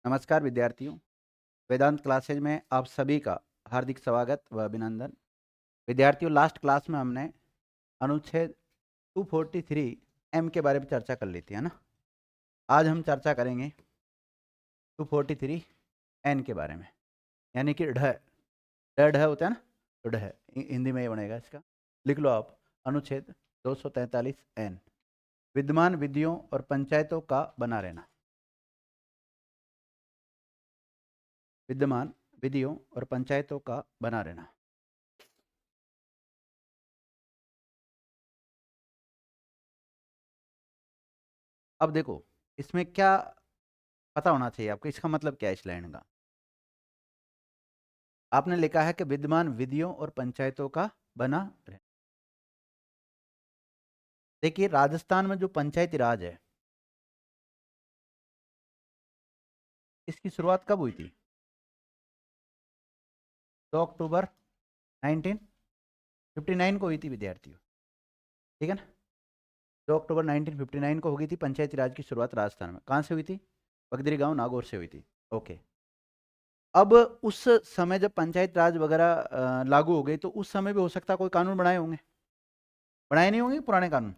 नमस्कार विद्यार्थियों, वेदांत क्लासेज में आप सभी का हार्दिक स्वागत व अभिनंदन। विद्यार्थियों, लास्ट क्लास में हमने अनुच्छेद 243 एम के बारे में चर्चा कर ली थी, है ना। आज हम चर्चा करेंगे 243 एन के बारे में, यानी कि ढ ढ ढ होता है ना, तो ढ हिंदी में ये बनेगा इसका। लिख लो आप, अनुच्छेद 243 एन, विद्यमान विधियों और पंचायतों का बना रहना। विद्यमान विधियों और पंचायतों का बना रहना। अब देखो, इसमें क्या पता होना चाहिए आपको, इसका मतलब क्या है इस लाइन का। आपने लिखा है कि विद्यमान विधियों और पंचायतों का बना रहना। देखिए, राजस्थान में जो पंचायती राज है, इसकी शुरुआत कब हुई थी? 2 अक्टूबर 1959 को हुई थी विद्यार्थियों, ठीक है ना। 2 अक्टूबर 1959 को हो गई थी पंचायती राज की शुरुआत राजस्थान में। कहाँ से हुई थी? बगदरी गांव नागौर से हुई थी। ओके। अब उस समय जब पंचायत राज वगैरह लागू हो गई, तो उस समय भी हो सकता है कोई कानून बनाए होंगे, बनाए नहीं होंगे पुराने कानून।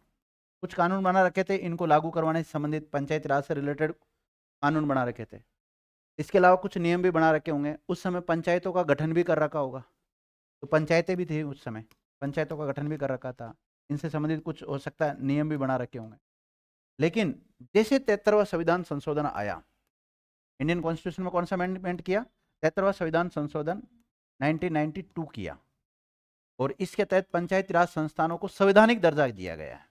कुछ कानून बना रखे थे, इनको लागू करवाने से संबंधित पंचायती राज से रिलेटेड कानून बना रखे थे। इसके अलावा कुछ नियम भी बना रखे होंगे। उस समय पंचायतों का गठन भी कर रखा होगा, तो पंचायतें भी थी उस समय, पंचायतों का गठन भी कर रखा था। इनसे संबंधित कुछ हो सकता है नियम भी बना रखे होंगे। लेकिन जैसे 73वां संविधान संशोधन आया, इंडियन कॉन्स्टिट्यूशन में कौन सा अमेंडमेंट किया? 73वां संविधान संशोधन 1992 किया, और इसके तहत पंचायती राज संस्थानों को संवैधानिक दर्जा दिया गया है।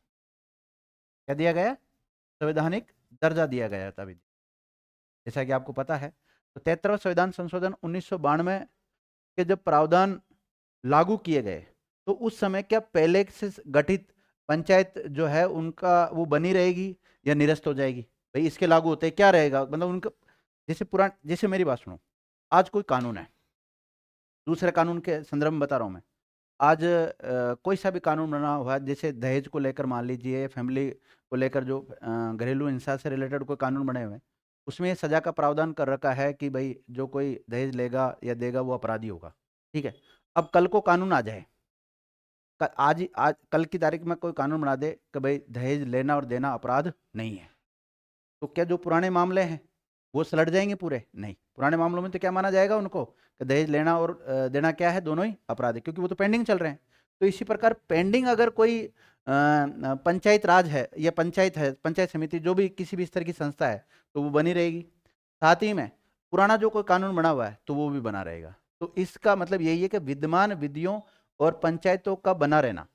क्या दिया गया? संवैधानिक दर्जा दिया गया था। जैसा कि आपको पता है, तो 73वां संविधान संशोधन 1992 के जब प्रावधान लागू किए गए, तो उस समय क्या पहले से गठित पंचायत जो है उनका वो बनी रहेगी या निरस्त हो जाएगी? भाई, इसके लागू होते क्या रहेगा, मतलब उनका जैसे मेरी बात सुनो। आज कोई कानून है, दूसरे कानून के संदर्भ में बता रहा हूं मैं। आज कोई सा भी कानून बना हुआ है, जैसे दहेज को लेकर मान लीजिए, फैमिली को लेकर जो घरेलू हिंसा से रिलेटेड कोई कानून बने हुए हैं, उसमें ये सजा का प्रावधान कर रखा है कि भाई जो कोई दहेज लेगा या देगा वो अपराधी होगा, ठीक है। अब कल को कानून आ जाए, आज कल की तारीख में कोई कानून बना दे कि भाई दहेज लेना और देना अपराध नहीं है, तो क्या जो पुराने मामले हैं वो सलट जाएंगे पूरे? नहीं, पुराने मामलों में तो क्या माना जाएगा उनको कि दहेज लेना और देना क्या है, दोनों ही अपराध है, क्योंकि वो तो पेंडिंग चल रहे हैं। तो इसी प्रकार पेंडिंग अगर कोई पंचायत राज है या पंचायत है, पंचायत समिति, जो भी किसी भी स्तर की संस्था है, तो वो बनी रहेगी। साथ ही में पुराना जो कोई कानून बना हुआ है तो वो भी बना रहेगा। तो इसका मतलब यही है कि विद्यमान विधियों और पंचायतों का बना रहना,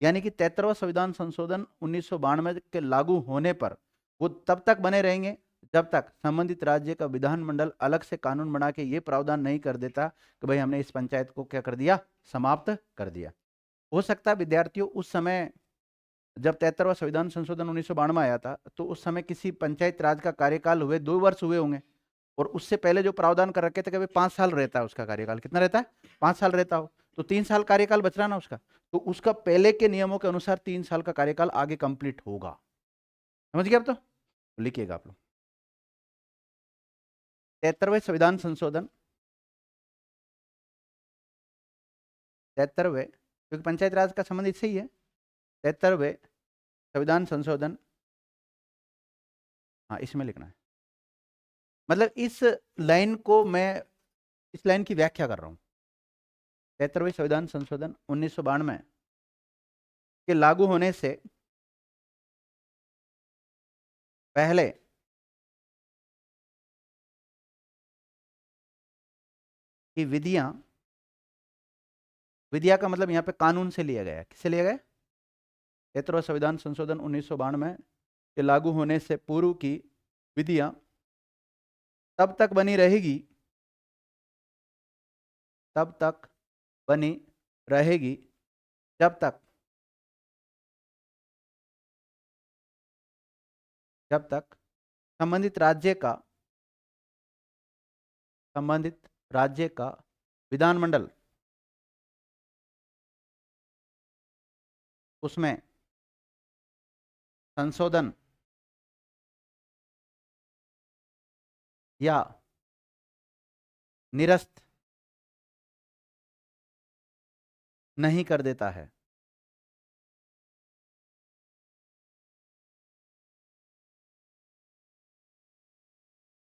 यानी कि 73वां संविधान संशोधन 1992 के लागू होने पर वो तब तक बने रहेंगे जब तक संबंधित राज्य का विधानमंडल अलग से कानून बना के ये प्रावधान नहीं कर देता कि भाई हमने इस पंचायत को क्या कर दिया, समाप्त कर दिया। हो सकता है विद्यार्थियों, उस समय जब 73वां संविधान संशोधन 1992 आया था, तो उस समय किसी पंचायत राज का कार्यकाल हुए 2 वर्ष हुए होंगे, और उससे पहले जो प्रावधान कर रखे थे कि भाई 5 साल रहता है उसका कार्यकाल। कितना रहता है? 5 साल रहता हो, तो 3 साल कार्यकाल बच रहा ना उसका, तो उसका पहले के नियमों के अनुसार 3 साल का कार्यकाल आगे कंप्लीट होगा। समझ गए अब तो? लिखिएगा आप लोग, 73वें संविधान संशोधन, 73वें, क्योंकि पंचायत राज का संबंध इससे ही है। 73वें संविधान संशोधन, हाँ इसमें लिखना है। मतलब इस लाइन को मैं, इस लाइन की व्याख्या कर रहा हूं। 73वें संविधान संशोधन 1992 के लागू होने से पहले की विधियां, विधिया का मतलब यहाँ पे कानून से लिया गया है। किससे लिया गया? 73वां संविधान संशोधन 1992 के लागू होने से पूर्व की विधियां तब तक बनी रहेगी, तब तक बनी रहेगी जब तक, जब तक संबंधित राज्य का, संबंधित राज्य का विधानमंडल उसमें संशोधन या निरस्त नहीं कर देता है।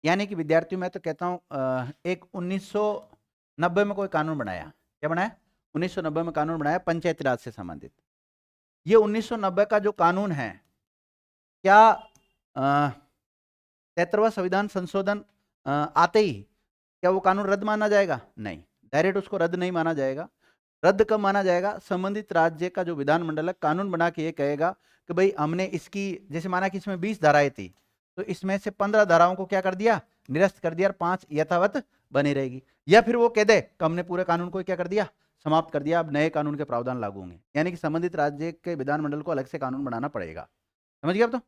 यानी कि विद्यार्थियों, मैं तो कहता हूं एक 1990 में कोई कानून बनाया, क्या बनाया? 1990 में कानून बनाया पंचायती राज से संबंधित। ये 1990 का जो कानून है, क्या 73वां संविधान संशोधन आते ही क्या वो कानून रद्द माना जाएगा? नहीं, डायरेक्ट उसको रद्द नहीं माना जाएगा। रद्द कब माना जाएगा? संबंधित राज्य का जो विधानमंडल है कानून बना के ये कहेगा कि भाई हमने इसकी, जैसे माना कि इसमें 20 धाराएं थी, तो इसमें से 15 धाराओं को क्या कर दिया? निरस्त कर दिया, और 5 यथावत बनी रहेगी। या फिर वो कह दे कि हमने पूरे कानून को क्या कर दिया? समाप्त कर दिया, अब नए कानून के प्रावधान लागू होंगे। यानी कि संबंधित राज्य के विधानमंडल को अलग से कानून बनाना पड़ेगा। समझ गया अब तो?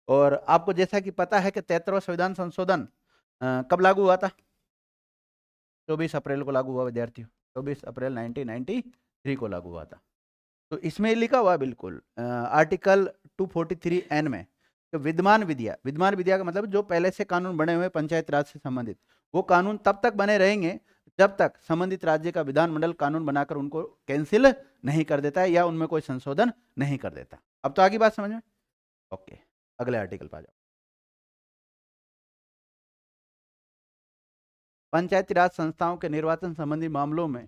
और आपको जैसा कि पता है कि 73वां संविधान संशोधन कब लागू हुआ था? 24 अप्रैल को लागू हुआ विद्यार्थियों, 24 अप्रैल 1993 को लागू हुआ था। तो इसमें लिखा हुआ बिल्कुल आर्टिकल 243 में, तो विद्यमान विधिया का मतलब जो पहले से कानून बने हुए पंचायत राज से संबंधित, वो कानून तब तक बने रहेंगे जब तक संबंधित राज्य का विधानमंडल कानून बनाकर उनको कैंसिल नहीं कर देता है या उनमें कोई संशोधन नहीं कर देता। अब तो आगे बात समझ में? ओके, अगले आर्टिकल पर आ जाओ। पंचायती राज संस्थाओं के निर्वाचन संबंधी मामलों में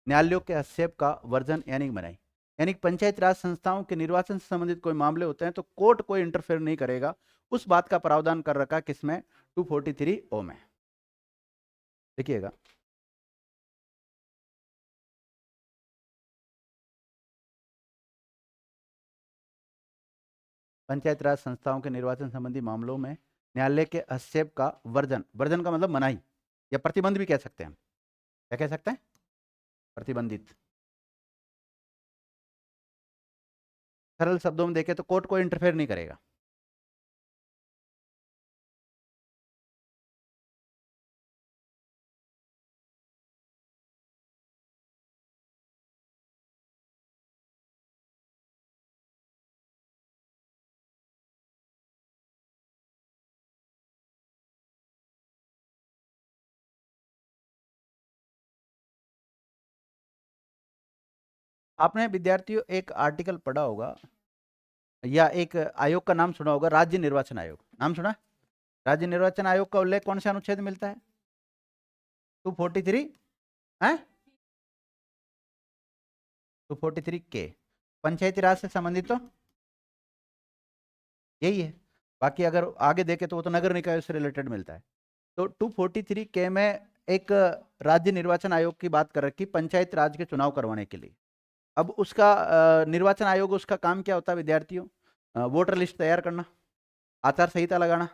न्यायालयों के हस्तक्षेप का वर्जन यानी मनाई। यानी पंचायती राज संस्थाओं के निर्वाचन से संबंधित कोई मामले होते हैं तो कोर्ट कोई इंटरफेयर नहीं करेगा, उस बात का प्रावधान कर रखा किसमें? 243 में। देखिएगा, पंचायत राज संस्थाओं के निर्वाचन संबंधी मामलों में न्यायालय के हस्तक्षेप का वर्जन, वर्जन का मतलब मनाही या प्रतिबंध भी कह सकते हैं। क्या कह सकते हैं? प्रतिबंधित। सरल शब्दों में देखें तो कोर्ट कोई इंटरफेयर नहीं करेगा। आपने विद्यार्थियों एक आर्टिकल पढ़ा होगा या एक आयोग का नाम सुना होगा, राज्य निर्वाचन आयोग, नाम सुना? राज्य निर्वाचन आयोग का उल्लेख कौन से अनुच्छेद में मिलता है? 243 है, 243 के। पंचायती राज से संबंधित तो यही है। बाकी अगर आगे देखे तो वो तो नगर निकाय से रिलेटेड मिलता है। तो 243 के में एक राज्य निर्वाचन आयोग की बात कर रखी, पंचायत राज के चुनाव करवाने के लिए। अब उसका निर्वाचन आयोग, उसका काम क्या होता है विद्यार्थियों? वोटर लिस्ट तैयार करना, आचार संहिता लगाना,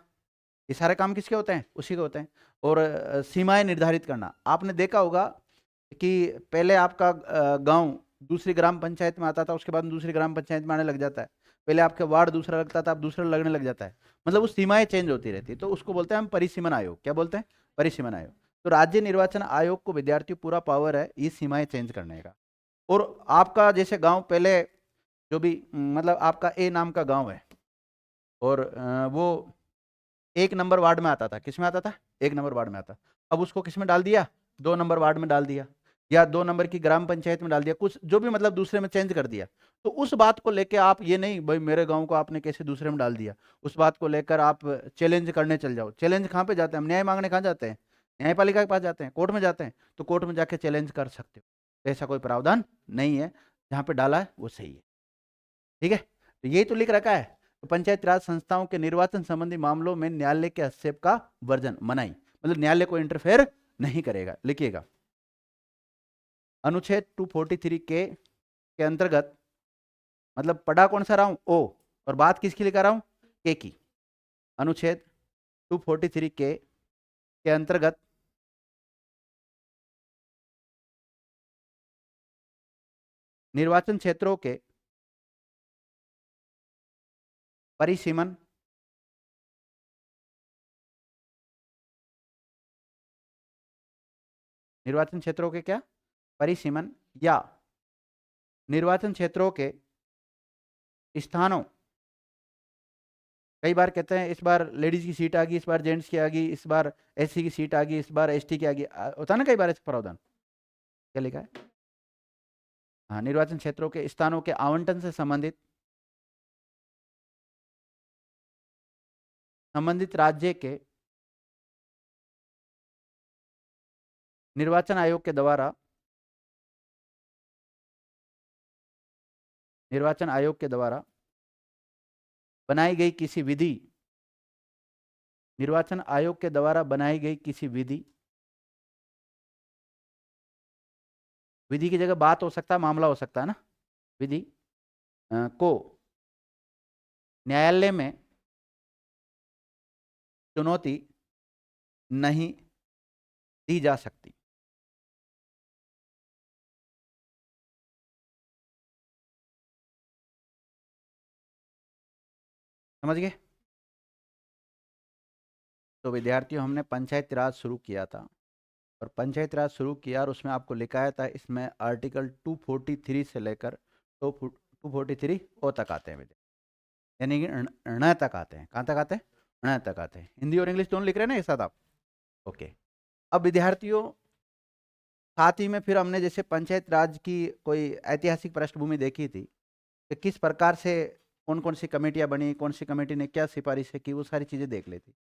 ये सारे काम किसके होते हैं? उसी के होते हैं। और सीमाएं निर्धारित करना। आपने देखा होगा कि पहले आपका गांव दूसरी ग्राम पंचायत में आता था, उसके बाद दूसरी ग्राम पंचायत में आने लग जाता है। पहले आपके वार्ड दूसरा लगता था, अब दूसरा लगने लग जाता है। मतलब वो सीमाएं चेंज होती रहती है, तो उसको बोलते हैं हम परिसीमन आयोग। क्या बोलते हैं? परिसीमन आयोग। तो राज्य निर्वाचन आयोग को विद्यार्थियों पूरा पावर है ये सीमाएं चेंज करने का। और आपका जैसे गांव पहले जो भी मतलब आपका ए नाम का गांव है, और वो 1 नंबर वार्ड में आता था। किस में आता था? 1 नंबर वार्ड में आता। अब उसको किस में डाल दिया? 2 नंबर वार्ड में डाल दिया, या 2 नंबर की ग्राम पंचायत में डाल दिया, कुछ जो भी मतलब दूसरे में चेंज कर दिया। तो उस बात को लेकर आप ये नहीं भाई मेरे गांव को आपने कैसे दूसरे में डाल दिया, उस बात को लेकर आप चैलेंज करने चल जाओ। चैलेंज कहाँ पे जाते हैं हम? न्याय मांगने कहाँ जाते हैं? न्यायपालिका के पास जाते हैं, कोर्ट में जाते हैं। तो कोर्ट में जाके चैलेंज कर सकते हो। ऐसा कोई प्रावधान नहीं है, जहाँ पे डाला है वो सही है। ठीक है, तो यही तो लिख रखा है। तो पंचायत राज संस्थाओं के निर्वाचन संबंधी मामलों में न्यायालय के हस्तक्षेप का वर्जन, मनाही, मतलब न्यायालय को इंटरफेयर नहीं करेगा। लिखिएगा, अनुच्छेद 243 के अंतर्गत, मतलब पढ़ा कौन सा रहा हूं? ओ, और बात किसकी लिखा रहा हूं? के की। अनुच्छेद 243 के अंतर्गत निर्वाचन क्षेत्रों के परिसीमन, निर्वाचन क्षेत्रों के क्या? परिसीमन, या निर्वाचन क्षेत्रों के स्थानों कई बार कहते हैं इस बार लेडीज की सीट आ गई, इस बार जेंट्स की आ गई, इस बार एससी की सीट आ गई, इस बार एसटी की आ गई, होता है ना कई बार ऐसे प्रावधान। क्या लिखा है? हाँ, निर्वाचन क्षेत्रों के स्थानों के आवंटन से संबंधित राज्य के निर्वाचन आयोग के द्वारा निर्वाचन आयोग के द्वारा बनाई गई किसी विधि निर्वाचन आयोग के द्वारा बनाई गई किसी विधि विधि की जगह बात हो सकता है, मामला हो सकता है ना। विधि को न्यायालय में चुनौती नहीं दी जा सकती। समझ गए? तो विद्यार्थियों, हमने पंचायती राज शुरू किया था, और पंचायती राज शुरू किया और उसमें आपको लिखाया था, इसमें आर्टिकल 243 से लेकर 243 ओ तक आते हैं विद्यार्थी, यानी कि ण तक आते हैं। कहाँ तक आते हैं? ण तक आते हैं। हिंदी और इंग्लिश दोनों लिख रहे हैं ना एक साथ आप? ओके। अब विद्यार्थियों, साथ ही में फिर हमने जैसे पंचायत राज की कोई ऐतिहासिक पृष्ठभूमि देखी थी कि किस प्रकार से कौन कौन सी कमेटियां बनी, कौन सी कमेटी ने क्या सिफारिशें की, वो सारी चीजें देख लेती।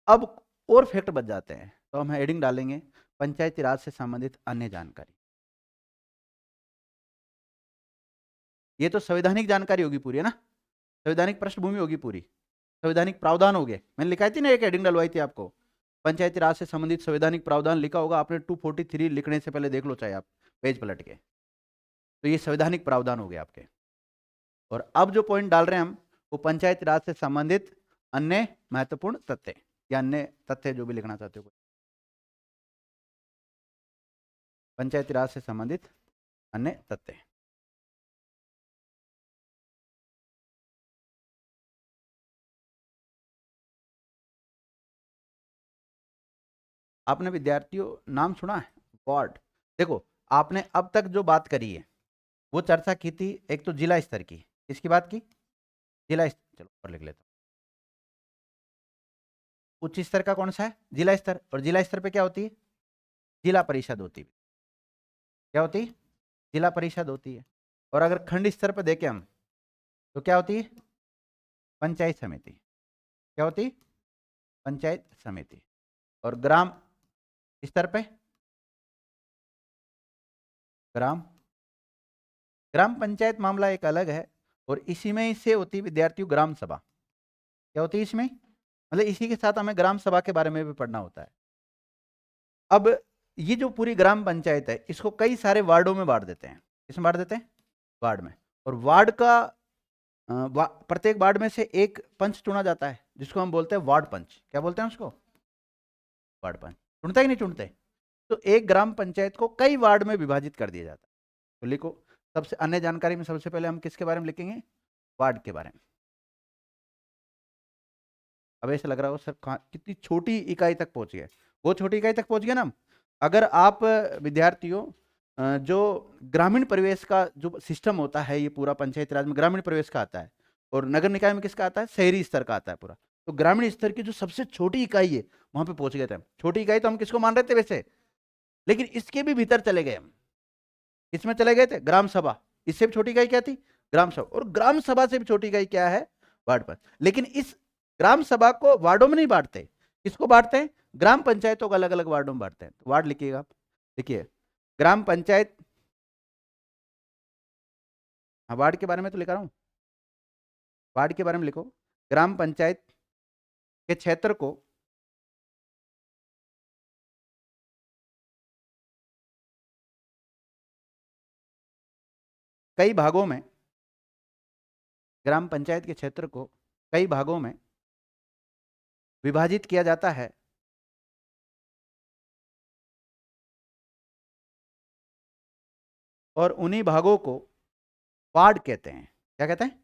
अब और फैक्ट बच जाते हैं, तो हम हेडिंग डालेंगे पंचायती राज से संबंधित अन्य जानकारी। ये तो संवैधानिक जानकारी होगी पूरी, है ना? संवैधानिक पृष्ठभूमि होगी पूरी, संवैधानिक प्रावधान हो गए। मैंने लिखाई थी ना, एक हेडिंग डलवाई थी आपको, पंचायती राज से संबंधित संवैधानिक प्रावधान लिखा होगा आपने, 243 लिखने से पहले देख लो, चाहे आप पेज पलट के। तो ये संवैधानिक प्रावधान हो गए आपके। और अब जो पॉइंट डाल रहे हैं हम, वो पंचायती राज से संबंधित अन्य महत्वपूर्ण तथ्य या अन्य तथ्य, जो भी लिखना चाहते हो, पंचायती राज से संबंधित अन्य तथ्य। आपने विद्यार्थियों नाम सुना है? वार्ड। देखो, आपने अब तक जो बात करी है वो चर्चा की थी, एक तो जिला स्तर की। किसकी बात की? जिला स्तर। चलो ऊपर लिख लेता हूं। उच्च स्तर का कौन सा है? जिला स्तर। और जिला स्तर पे क्या होती है? जिला परिषद होती है। क्या होती है? जिला परिषद होती है। और अगर खंड स्तर पर देखें हम, तो क्या होती है? पंचायत समिति। क्या होती? पंचायत समिति। और ग्राम स्तर पे? ग्राम ग्राम पंचायत मामला एक अलग है, और इसी में से होती है विद्यार्थियों ग्राम सभा। क्या होती है इसमें? मतलब इसी के साथ हमें ग्राम सभा के बारे में भी पढ़ना होता है। अब ये जो पूरी ग्राम पंचायत है, इसको कई सारे वार्डों में बांट देते हैं। किसमें बांट देते हैं? वार्ड में। और वार्ड का प्रत्येक वार्ड में से एक पंच चुना जाता है, जिसको हम बोलते हैं वार्ड पंच। क्या बोलते हैं उसको? वार्ड पंच। चुनते कि नहीं चुनते? तो एक ग्राम पंचायत को कई वार्ड में विभाजित कर दिया जाता है। तो लिखो, सबसे अन्य जानकारी में सबसे पहले हम किसके बारे में लिखेंगे? वार्ड के बारे में। अब ऐसा लग रहा हो सर कितनी छोटी इकाई तक पहुंच गए। वो छोटी इकाई तक पहुंच गए ना हम। अगर आप विद्यार्थियों, जो ग्रामीण परिवेश का जो सिस्टम होता है, ये पूरा पंचायती राज में ग्रामीण परिवेश का आता है, और नगर निकाय में किसका आता है? शहरी स्तर का आता है पूरा। तो ग्रामीण स्तर की जो सबसे छोटी इकाई है, वहां पे पहुंच गए थे हम। छोटी इकाई तो हम किसको मान रहे थे वैसे, लेकिन इसके भी भीतर चले गए हम। किसमें चले गए थे? ग्राम सभा। इससे भी छोटी इकाई क्या थी? ग्राम सभा। और ग्राम सभा से भी छोटी इकाई क्या है? वार्ड पंच। लेकिन इस ग्राम सभा को वार्डों में नहीं बांटते। किसको बांटते हैं? ग्राम पंचायतों को अलग अलग वार्डों में बांटते हैं। तो वार्ड लिखिएगा आप। देखिए, ग्राम पंचायत। हाँ, वार्ड के बारे में तो लिखा रहा हूँ। वार्ड के बारे में लिखो। ग्राम पंचायत के क्षेत्र को कई भागों में ग्राम पंचायत के क्षेत्र को कई भागों में विभाजित किया जाता है, और उन्हीं भागों को वार्ड कहते हैं। क्या कहते हैं?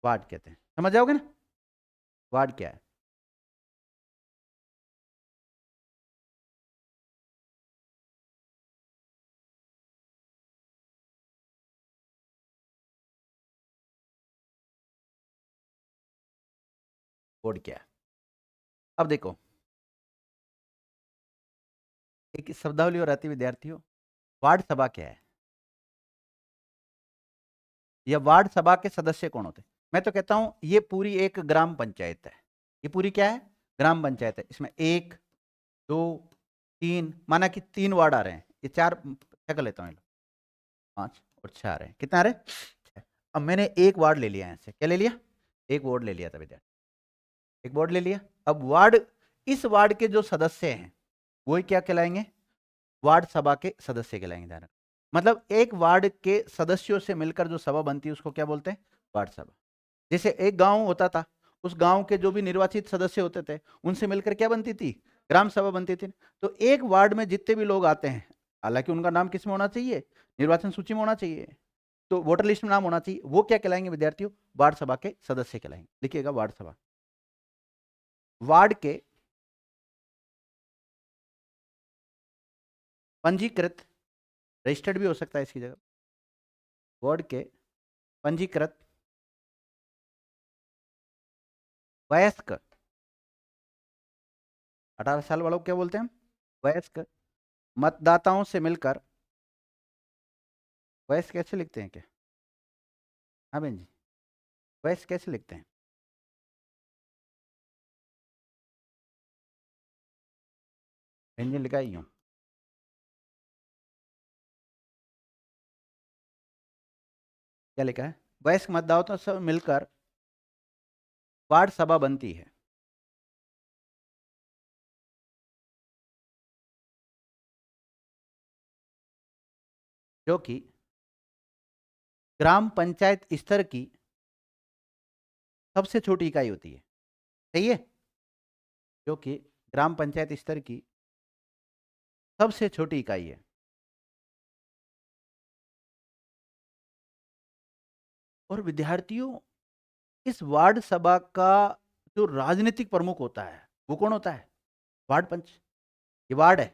वार्ड कहते हैं। समझ जाओगे ना वार्ड क्या है? वार्ड क्या है। अब देखो एक शब्दावली और आती है विद्यार्थियों, वार्ड सभा क्या है या वार्ड सभा के सदस्य कौन होते हैं। मैं तो कहता हूं ये पूरी एक ग्राम पंचायत है। ये पूरी क्या है, ग्राम पंचायत है। इसमें 1 2 3, माना कि 3 वार्ड आ रहे हैं, ये 4 कर लेता हूँ, 5 और 6 आ रहे हैं, कितना आ रहे हैं 6। अब मैंने एक वार्ड ले लिया यहाँ से, क्या ले लिया, एक वार्ड ले लिया था विद्यार्थी, एक वार्ड ले लिया। अब वार्ड, इस वार्ड के जो सदस्य हैं वही क्या कहलाएंगे, वार्ड सभा के सदस्य कहलाएंगे। ध्यान रखना, मतलब एक वार्ड के सदस्यों से मिलकर जो सभा बनती है उसको क्या बोलते हैं, वार्ड सभा। जैसे एक गांव होता था, उस गांव के जो भी निर्वाचित सदस्य होते थे उनसे मिलकर क्या बनती थी, ग्राम सभा बनती थी। तो एक वार्ड में जितने भी लोग आते हैं, हालांकि उनका नाम किस में होना चाहिए, निर्वाचन सूची में होना चाहिए, तो वोटर लिस्ट में नाम होना चाहिए, वो क्या कहलाएंगे विद्यार्थियों, वार्ड सभा के सदस्य कहलाएंगे। लिखिएगा वार्ड सभा, वार्ड के पंजीकृत, रजिस्टर्ड भी हो सकता है इसकी जगह, वार्ड के पंजीकृत वयस्क, 18 साल वालों को क्या बोलते हैं हम, वयस्क मतदाताओं से मिलकर, वयस्क कैसे लिखते हैं क्या, हाँ बहन जी, वयस्क कैसे लिखते हैं, बहन जी लिखा ही हूँ, क्या लिखा है, वयस्क मतदाताओं से मिलकर वार्ड सभा बनती है, जो कि ग्राम पंचायत स्तर की सबसे छोटी इकाई होती है। सही है, जो कि ग्राम पंचायत स्तर की सबसे छोटी इकाई है। और विद्यार्थियों, इस वार्ड सभा का जो राजनीतिक प्रमुख होता है वो कौन होता है, वार्ड पंच। ये वार्ड है,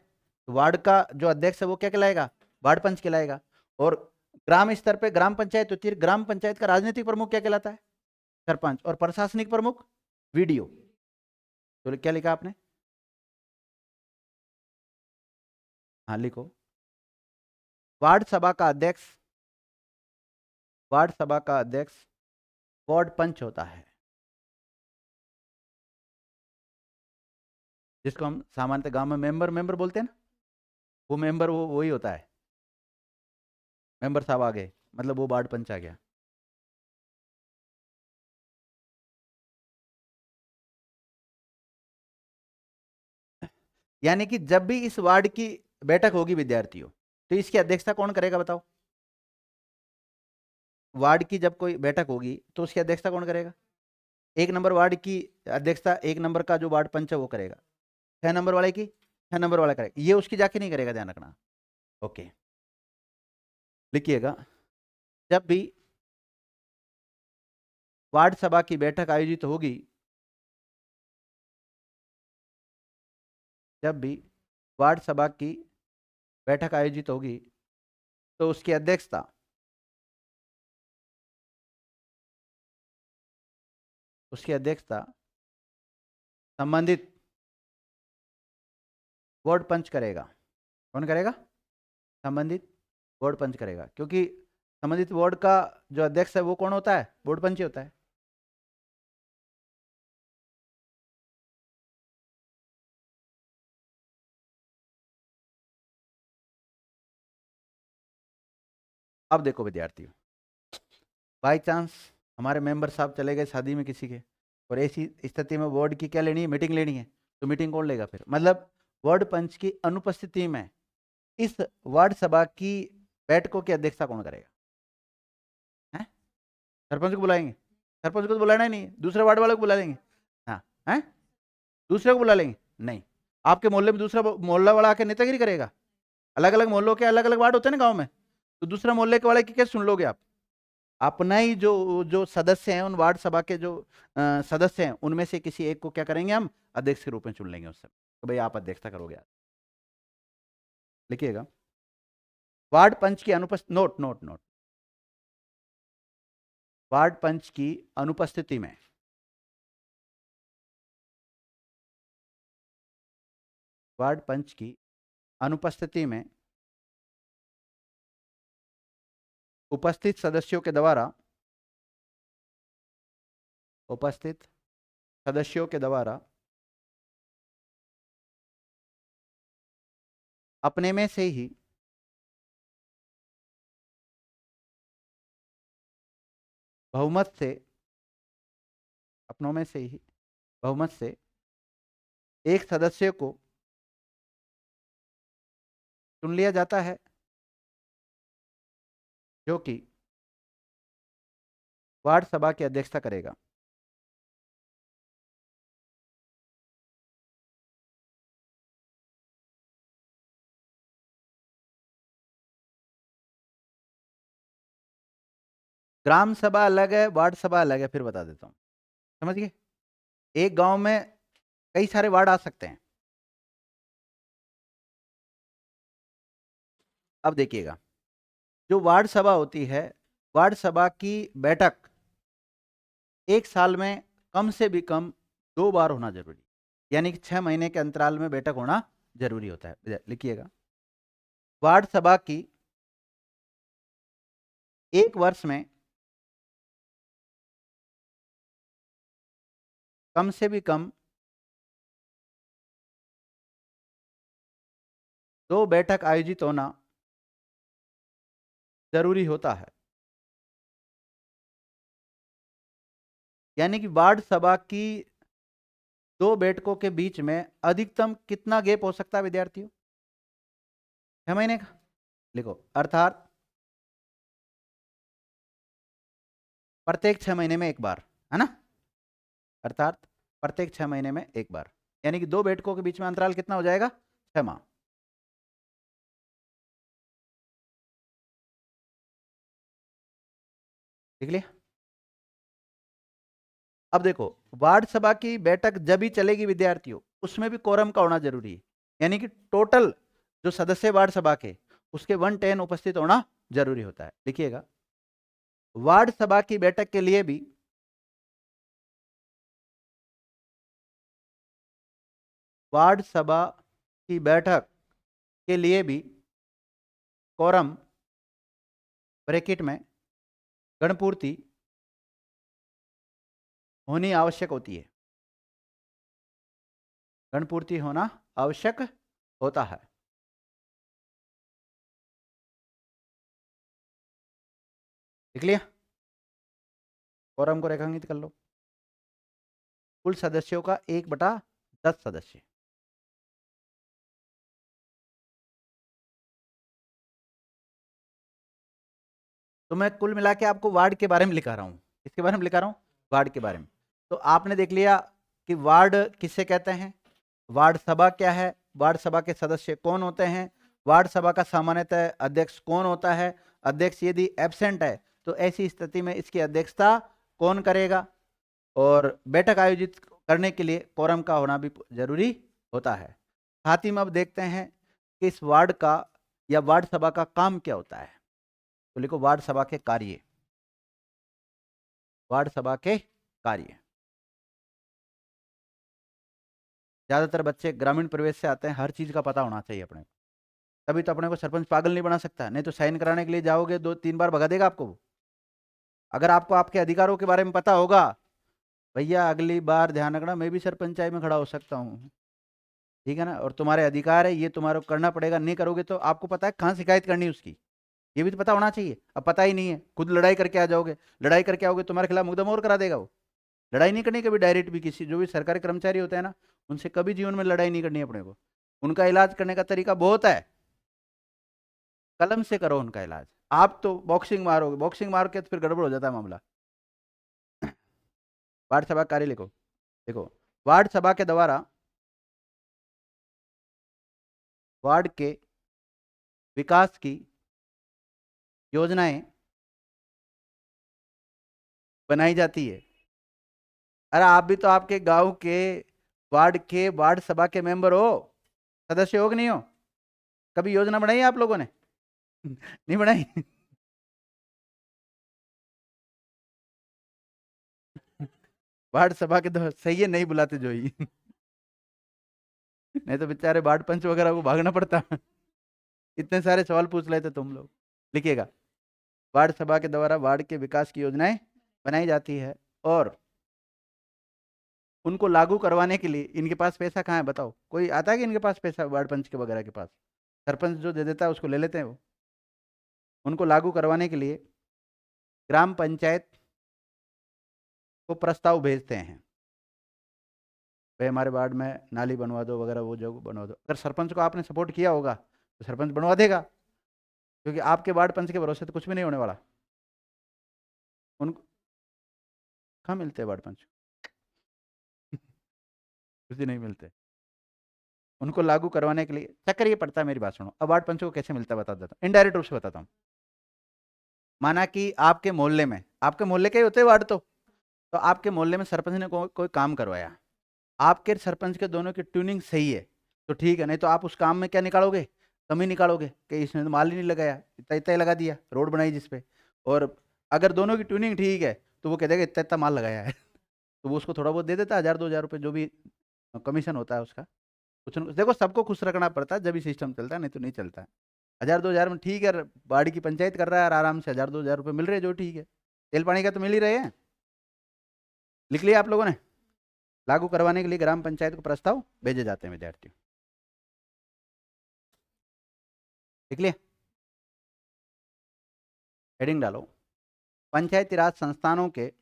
तो वार्ड का जो अध्यक्ष है वो क्या कहलाएगा, वार्ड पंच कहलाएगा। और ग्राम स्तर पे ग्राम पंचायत होती है, ग्राम पंचायत का राजनीतिक प्रमुख क्या कहलाता है, सरपंच। और प्रशासनिक प्रमुख वीडीओ। तो क्या लिखा आपने, हाँ लिखो, वार्ड सभा का अध्यक्ष, वार्ड सभा का अध्यक्ष वार्ड पंच होता है, जिसको हम सामान्यतः गांव में मेंबर मेंबर बोलते हैं ना, वो मेंबर वो वही होता है, मेंबर साहब आ गए मतलब वो वार्ड पंच आ गया। यानी कि जब भी इस वार्ड की बैठक होगी विद्यार्थियों, तो इसकी अध्यक्षता कौन करेगा बताओ, वार्ड की जब कोई बैठक होगी तो उसकी अध्यक्षता कौन करेगा, 1 नंबर वार्ड की अध्यक्षता 1 नंबर का जो वार्ड पंच है वो करेगा, 6 नंबर वाले की 6 नंबर वाला करेगा, ये उसकी जाके नहीं करेगा, ध्यान रखना। ओके, लिखिएगा, जब भी वार्ड सभा की बैठक आयोजित होगी, जब भी वार्ड सभा की बैठक आयोजित होगी तो उसकी अध्यक्षता संबंधित वार्ड पंच करेगा। कौन करेगा, संबंधित वार्ड पंच करेगा, क्योंकि संबंधित वार्ड का जो अध्यक्ष है वो कौन होता है, वार्ड पंच ही होता है। अब देखो विद्यार्थियों, बाई चांस हमारे मेंबर साहब चले गए शादी में किसी के, और ऐसी स्थिति में वार्ड की क्या लेनी है, मीटिंग लेनी है, तो मीटिंग कौन लेगा फिर, मतलब वार्ड पंच की अनुपस्थिति में इस वार्ड सभा की बैठकों की अध्यक्षता कौन करेगा, है, सरपंच को बुलाएंगे, सरपंच को तो बुलाना ही नहीं है, दूसरे वार्ड वाले को बुला लेंगे, हाँ है, दूसरे को बुला लेंगे, नहीं, आपके मोहल्ले में दूसरा मोहल्ला वाला आके नेतागिरी करेगा, अलग अलग मोहल्लों के अलग अलग वार्ड होते हैं ना गांव में, तो दूसरा मोहल्ले के वाले की कैसे सुन लोगे आप, अपना ही जो जो सदस्य हैं, उन वार्ड सभा के जो सदस्य हैं उनमें से किसी एक को क्या करेंगे हम, अध्यक्ष के रूप में चुन लेंगे उस समय, तो भाई आप अध्यक्षता करोगे आज। लिखिएगा, वार्ड पंच की अनुपस्थिति, नोट नोट नोट, वार्ड पंच की अनुपस्थिति में वार्ड पंच की अनुपस्थिति में उपस्थित सदस्यों के द्वारा अपने में से ही बहुमत से अपनों में से ही बहुमत से एक सदस्य को चुन लिया जाता है, जो कि वार्ड सभा की अध्यक्षता करेगा। ग्राम सभा अलग है, वार्ड सभा अलग है, फिर बता देता हूं, समझ गए। एक गांव में कई सारे वार्ड आ सकते हैं। अब देखिएगा, जो वार्ड सभा होती है, वार्ड सभा की बैठक एक साल में कम से भी कम 2 बार होना जरूरी, यानी कि 6 महीने के अंतराल में बैठक होना जरूरी होता है। लिखिएगा, वार्ड सभा की एक वर्ष में कम से भी कम 2 बैठक आयोजित होना जरूरी होता है। यानी कि वार्ड सभा की 2 बैठकों के बीच में अधिकतम कितना गैप हो सकता है विद्यार्थियों? 6 महीने का। लिखो, अर्थात प्रत्येक 6 महीने में एक बार, है ना, अर्थात प्रत्येक 6 महीने में एक बार, यानी कि 2 बैठकों के बीच में अंतराल कितना हो जाएगा? 6 माह। देख लिया। अब देखो, वार्ड सभा की बैठक जब भी चलेगी विद्यार्थियों, उसमें भी कोरम का होना जरूरी है, यानी कि टोटल जो सदस्य वार्ड सभा के, उसके 110 उपस्थित होना जरूरी होता है। लिखिएगा, वार्ड सभा की बैठक के लिए भी वार्ड सभा की बैठक के लिए भी कोरम ब्रैकेट में गणपूर्ति होनी आवश्यक होती है। गणपूर्ति होना आवश्यक होता है। देख लिया, कोरम को रेखांकित कर लो। कुल सदस्यों का 1/10 सदस्य। तो मैं कुल मिला के आपको वार्ड के बारे में लिखा रहा हूं। किसके बारे में लिखा रहा हूं? वार्ड के बारे में। तो आपने देख लिया कि वार्ड किसे कहते हैं, वार्ड सभा क्या है, वार्ड सभा के सदस्य कौन होते हैं, वार्ड सभा का सामान्यतः अध्यक्ष कौन होता है, अध्यक्ष यदि एब्सेंट है तो ऐसी स्थिति में इसकी अध्यक्षता कौन करेगा, और बैठक आयोजित करने के लिए कोरम का होना भी जरूरी होता है। साथ ही में अब देखते हैं कि इस वार्ड का या वार्ड सभा का काम क्या होता है। तो लिखो, वार्ड सभा के कार्य। वार्ड सभा के कार्य, ज्यादातर बच्चे ग्रामीण परिवेश से आते हैं, हर चीज का पता होना चाहिए अपने को, तभी तो अपने को सरपंच पागल नहीं बना सकता। नहीं तो साइन कराने के लिए जाओगे 2-3 बार भगा देगा आपको। अगर आपको आपके अधिकारों के बारे में पता होगा, भैया अगली बार ध्यान रखना, मैं भी सरपंचाई में खड़ा हो सकता हूँ, ठीक है ना, और तुम्हारे अधिकार है, ये तुम्हारे को करना पड़ेगा, नहीं करोगे तो आपको पता है कहाँ शिकायत करनी है उसकी, ये भी तो पता होना चाहिए। अब पता ही नहीं है, खुद लड़ाई करके आ जाओगे, लड़ाई करके आओगे तुम्हारे खिलाफ मुकदमा और करा देगा वो। लड़ाई नहीं करनी कभी डायरेक्ट भी, किसी जो भी सरकारी कर्मचारी होते हैं ना, उनसे कभी जीवन में लड़ाई नहीं करनी है अपने को। उनका इलाज करने का तरीका बहुत है, कलम से करो उनका इलाज। आप तो बॉक्सिंग मारोगे, बॉक्सिंग मार के तो फिर गड़बड़ हो जाता है मामला। वार्ड सभा कार्य लिखो। देखो, वार्ड सभा के द्वारा वार्ड के विकास की योजनाएं बनाई जाती है। अरे आप भी तो आपके गांव के वार्ड सभा के मेंबर हो, सदस्य हो कि नहीं हो? कभी योजना बनाई है आप लोगों ने? नहीं बनाई? वार्ड सभा के तो सही है, नहीं बुलाते जो ही। नहीं तो बेचारे वार्ड पंच वगैरह को भागना पड़ता। इतने सारे सवाल पूछ लेते तुम लोग। लिखिएगा, वार्ड सभा के द्वारा वार्ड के विकास की योजनाएं बनाई जाती है और उनको लागू करवाने के लिए इनके पास पैसा कहाँ है बताओ? कोई आता है कि इनके पास पैसा वार्ड पंच के वगैरह के पास? सरपंच जो दे देता है उसको ले लेते हैं वो। उनको लागू करवाने के लिए ग्राम पंचायत को प्रस्ताव भेजते हैं, भाई हमारे वार्ड में नाली बनवा दो वगैरह, वो जो बनवा दो। अगर सरपंच को आपने सपोर्ट किया होगा तो सरपंच बनवा देगा, क्योंकि आपके वार्ड पंच के भरोसे तो कुछ भी नहीं होने वाला। उनको कहाँ मिलते हैं वार्ड पंच? कुछ भी नहीं मिलते। उनको लागू करवाने के लिए चक्कर ये पड़ता है, मेरी बात सुनो। अब वार्ड पंच को कैसे मिलता है बता देता हूँ, इनडायरेक्ट रूप से बताता हूँ। माना कि आपके मोहल्ले में, आपके मोहल्ले के ही होते हैं वार्ड तो आपके मोहल्ले में सरपंच ने कोई काम करवाया, आपके सरपंच के दोनों की ट्यूनिंग सही है तो ठीक है, नहीं तो आप उस काम में क्या निकालोगे? कमी निकालोगे कि इसने तो माल ही नहीं लगाया, इतना इतना ही लगा दिया, रोड बनाई जिसपे। और अगर दोनों की ट्यूनिंग ठीक है तो वो कह देगा इतना इतना माल लगाया है। तो वो उसको थोड़ा बहुत दे देता है, 1000-2000 रुपये जो भी कमीशन होता है उसका। कुछ देखो, सबको खुश रखना पड़ता है जब भी सिस्टम चलता है, नहीं तो नहीं चलता है। 1000-2000 में ठीक है, बाड़ी की पंचायत कर रहा है और आराम से 1000-2000 रुपये मिल रहे हैं, जो ठीक है, तेल पानी का तो मिल ही रहे हैं। लिख लिया आप लोगों ने? लागू करवाने के लिए ग्राम पंचायत को प्रस्ताव भेजे जाते हैं विद्यार्थियों। लिख लिया? हेडिंग डालो, पंचायती राज संस्थानों के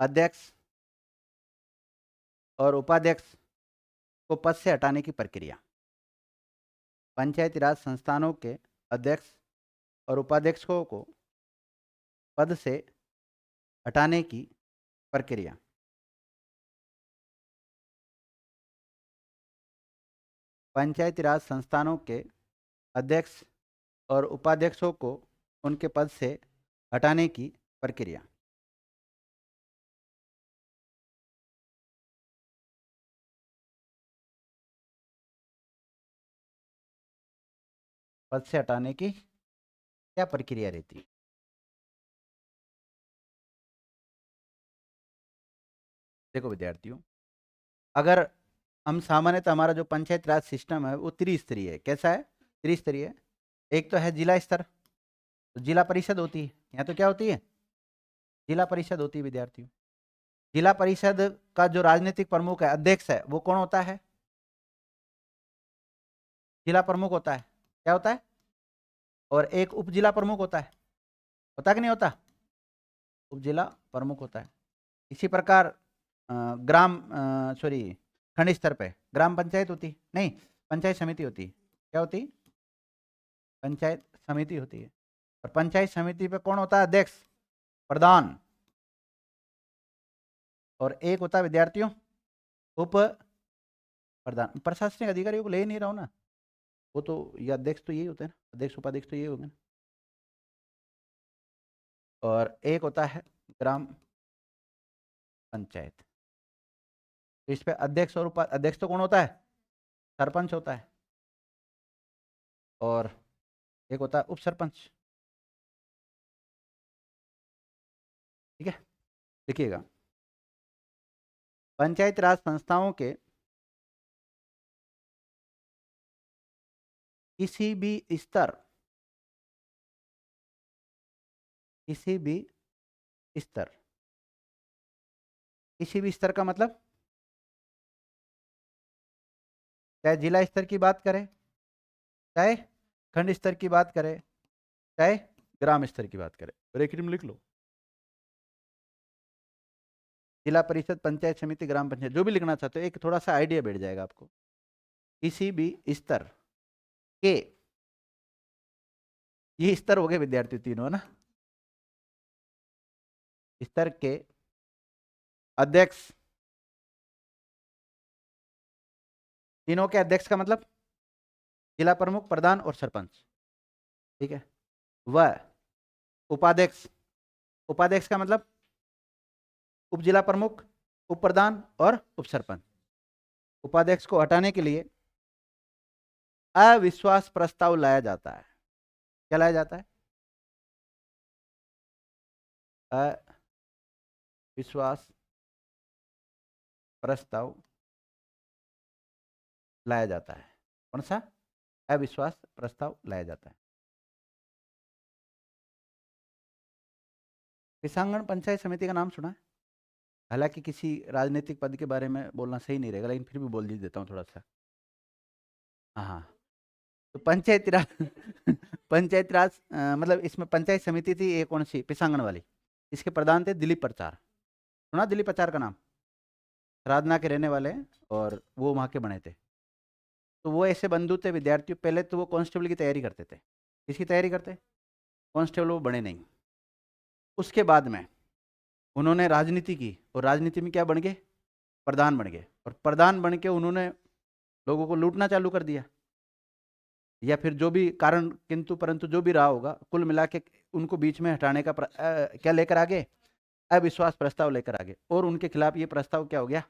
अध्यक्ष और उपाध्यक्ष को पद से हटाने की प्रक्रिया। पंचायती राज संस्थानों के अध्यक्ष और उपाध्यक्षों को पद से हटाने की प्रक्रिया। पंचायती राज संस्थानों के अध्यक्ष और उपाध्यक्षों को उनके पद से हटाने की प्रक्रिया। पद से हटाने की क्या प्रक्रिया रहती है? देखो विद्यार्थियों, अगर हम सामान्यतः हमारा जो पंचायत राज सिस्टम है वो त्रिस्तरीय है। कैसा है? त्रिस्तरीय। एक तो है जिला स्तर, तो जिला परिषद होती है। यहाँ तो क्या होती है? जिला परिषद होती है विद्यार्थियों। जिला परिषद का जो राजनीतिक प्रमुख है, अध्यक्ष है, वो कौन होता है? जिला प्रमुख होता है। क्या होता है? और एक उप जिला प्रमुख होता है कि नहीं होता? उप जिला प्रमुख होता है। इसी प्रकार ग्राम सॉरी खंड स्तर पे ग्राम पंचायत होती नहीं, पंचायत समिति होती। क्या होती? पंचायत समिति होती है। और पंचायत समिति पे कौन होता है? अध्यक्ष, प्रधान। और एक होता है विद्यार्थियों उप प्रधान। प्रशासनिक अधिकारियों को ले नहीं रहा हूँ ना, वो तो ये अध्यक्ष तो यही होते हैं ना, अध्यक्ष उपाध्यक्ष तो यही होंगे ना। और एक होता है ग्राम पंचायत। तो इस पे अध्यक्ष और उपाध्यक्ष तो कौन होता है? सरपंच होता है। और एक होता है उप सरपंच। ठीक है, लिखिएगा, पंचायत राज संस्थाओं के किसी भी स्तर, किसी भी स्तर, किसी भी स्तर का मतलब चाहे जिला स्तर की बात करें, चाहे खंड स्तर की बात करें, चाहे ग्राम स्तर की बात करें। ब्रैकेट में लिख लो, जिला परिषद, पंचायत समिति, ग्राम पंचायत, जो भी लिखना चाहते हो, एक थोड़ा सा आइडिया बैठ जाएगा आपको। किसी भी स्तर के, ये स्तर हो गए विद्यार्थी तीनों, है ना? स्तर के अध्यक्ष, तीनों के अध्यक्ष का मतलब जिला प्रमुख, प्रधान और सरपंच। ठीक है, वह उपाध्यक्ष, उपाध्यक्ष का मतलब उप जिला प्रमुख, उप प्रधान और उप सरपंच। उपाध्यक्ष को हटाने के लिए अविश्वास प्रस्ताव लाया जाता है। क्या लाया जाता है? अविश्वास प्रस्ताव लाया जाता है। कौन सा? अविश्वास प्रस्ताव लाया जाता है। किसानगण पंचायत समिति का नाम सुना है? हालांकि किसी राजनीतिक पद के बारे में बोलना सही नहीं रहेगा, लेकिन फिर भी बोल देता हूँ थोड़ा सा। हाँ हाँ। तो पंचायती राज पंचायती राज मतलब इसमें पंचायत समिति थी, ये कौन सी? पिसांगण वाली। इसके प्रधान थे दिलीप प्रचार। सुना दिलीप प्रचार का नाम? साधना के रहने वाले हैं और वो वहाँ के बने थे। तो वो ऐसे बंधु थे विद्यार्थियों, पहले तो वो कांस्टेबल की तैयारी करते थे। किसकी तैयारी करते? कांस्टेबल वो बने नहीं। उसके बाद में उन्होंने राजनीति की, और राजनीति में क्या बन गए? प्रधान बन गए। और प्रधान बन के उन्होंने लोगों को लूटना चालू कर दिया, या फिर जो भी कारण किंतु परंतु जो भी रहा होगा, कुल मिला के उनको बीच में हटाने का क्या लेकर आगे? अविश्वास प्रस्ताव लेकर आगे। और उनके खिलाफ ये प्रस्ताव क्या हो गया?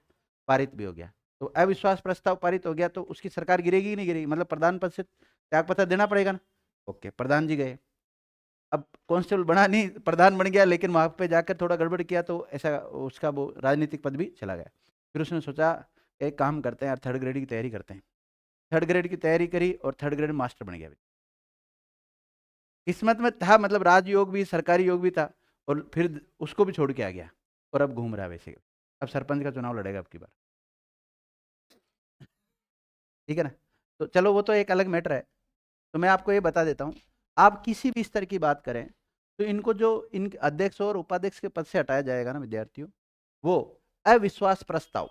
पारित भी हो गया। तो अविश्वास प्रस्ताव पारित हो गया तो उसकी सरकार गिरेगी ही नहीं गिरेगी, मतलब प्रधान पद से त्यागपत्र देना पड़ेगा ना। ओके, प्रधान जी गए। अब कांस्टेबल बना नहीं, प्रधान बन गया, लेकिन वहां पे जाकर थोड़ा गड़बड़ किया तो ऐसा उसका वो राजनीतिक पद भी चला गया। फिर उसने सोचा एक काम करते हैं यार, थर्ड ग्रेड की तैयारी करते हैं। थर्ड ग्रेड की तैयारी करी और थर्ड ग्रेड मास्टर बन गया। किस्मत में था, मतलब राजयोग भी सरकारी योग भी था, और फिर उसको भी छोड़ के आ गया, और अब घूम रहा है वैसे। अब सरपंच का चुनाव लड़ेगा अब की बार। ठीक है ना? तो चलो वो तो एक अलग मैटर है। तो मैं आपको ये बता देता हूँ, आप किसी भी स्तर की बात करें तो इनको जो इन अध्यक्ष और उपाध्यक्ष के पद से हटाया जाएगा ना विद्यार्थियों, वो अविश्वास प्रस्ताव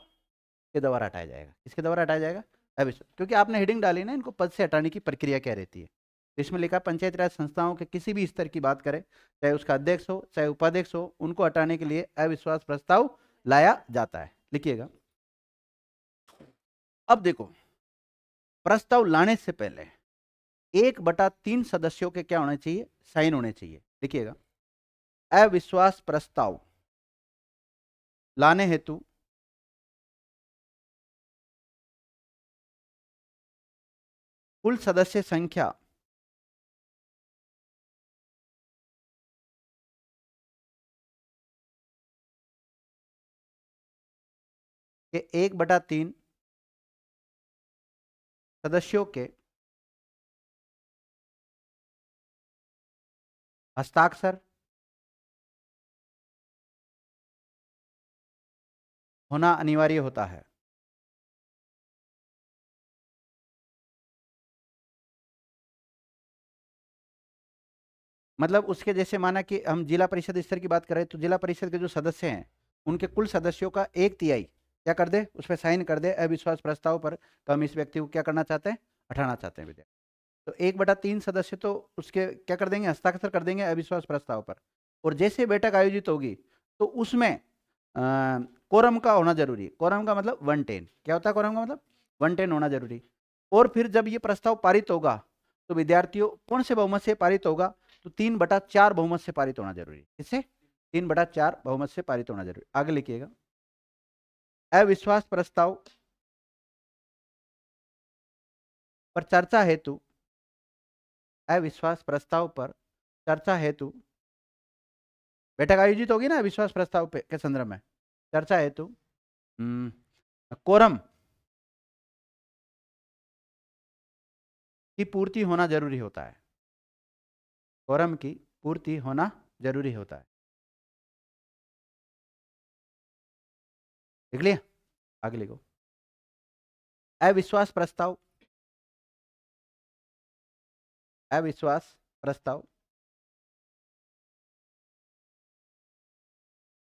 के द्वारा हटाया जाएगा। किसके द्वारा हटाया जाएगा? अविश्वास। क्योंकि आपने हेडिंग डाली ना, इनको पद से हटाने की प्रक्रिया क्या रहती है। तो इसमें लिखा पंचायती राज संस्थाओं के किसी भी स्तर की बात करें, चाहे उसका अध्यक्ष हो चाहे उपाध्यक्ष हो, उनको हटाने के लिए अविश्वास प्रस्ताव लाया जाता है। लिखिएगा। अब देखो, प्रस्ताव लाने से पहले 1/3 सदस्यों के क्या होने चाहिए? साइन होने चाहिए। लिखिएगा। अविश्वास प्रस्ताव लाने हेतु कुल सदस्य संख्या के 1/3 सदस्यों के हस्ताक्षर होना अनिवार्य होता है। मतलब उसके जैसे माना कि हम जिला परिषद स्तर की बात करें तो जिला परिषद के जो सदस्य हैं, उनके कुल सदस्यों का 1/3 क्या कर दे? उस पर साइन कर दे अविश्वास प्रस्ताव पर। तो हम इस व्यक्ति को क्या करना चाहते हैं? हटाना चाहते हैं विधेयक। तो 1/3 सदस्य तो उसके क्या कर देंगे? हस्ताक्षर कर देंगे अविश्वास प्रस्ताव पर। और जैसे बैठक आयोजित होगी तो उसमें कोरम का होना जरूरी। कोरम का मतलब 110। क्या होता है कोरम का मतलब? 110 होना जरूरी। और फिर जब ये प्रस्ताव पारित होगा तो विद्यार्थियों कौन से बहुमत से पारित होगा? तो 3/4 बहुमत से पारित होना जरूरी। किससे? 3/4 बहुमत से पारित होना जरूरी। आगे लिखिएगा। अविश्वास प्रस्ताव पर चर्चा हेतु, अविश्वास प्रस्ताव पर चर्चा हेतु बैठक आयोजित होगी ना अविश्वास प्रस्ताव पे के संदर्भ में, चर्चा हेतु कोरम की पूर्ति होना जरूरी होता है। कोरम की पूर्ति होना जरूरी होता है। लिख लिया? आगे लिखो। अविश्वास प्रस्ताव, अविश्वास प्रस्ताव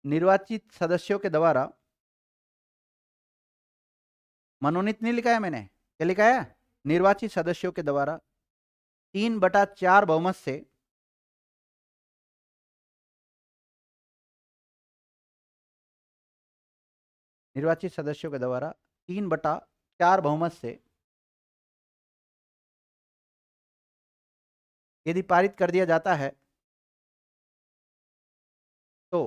निर्वाचित सदस्यों के द्वारा मनोनीत नहीं लिखा है मैंने, क्या लिखा है? निर्वाचित सदस्यों के द्वारा 3/4 बहुमत से निर्वाचित सदस्यों के द्वारा 3/4 बहुमत से यदि पारित कर दिया जाता है तो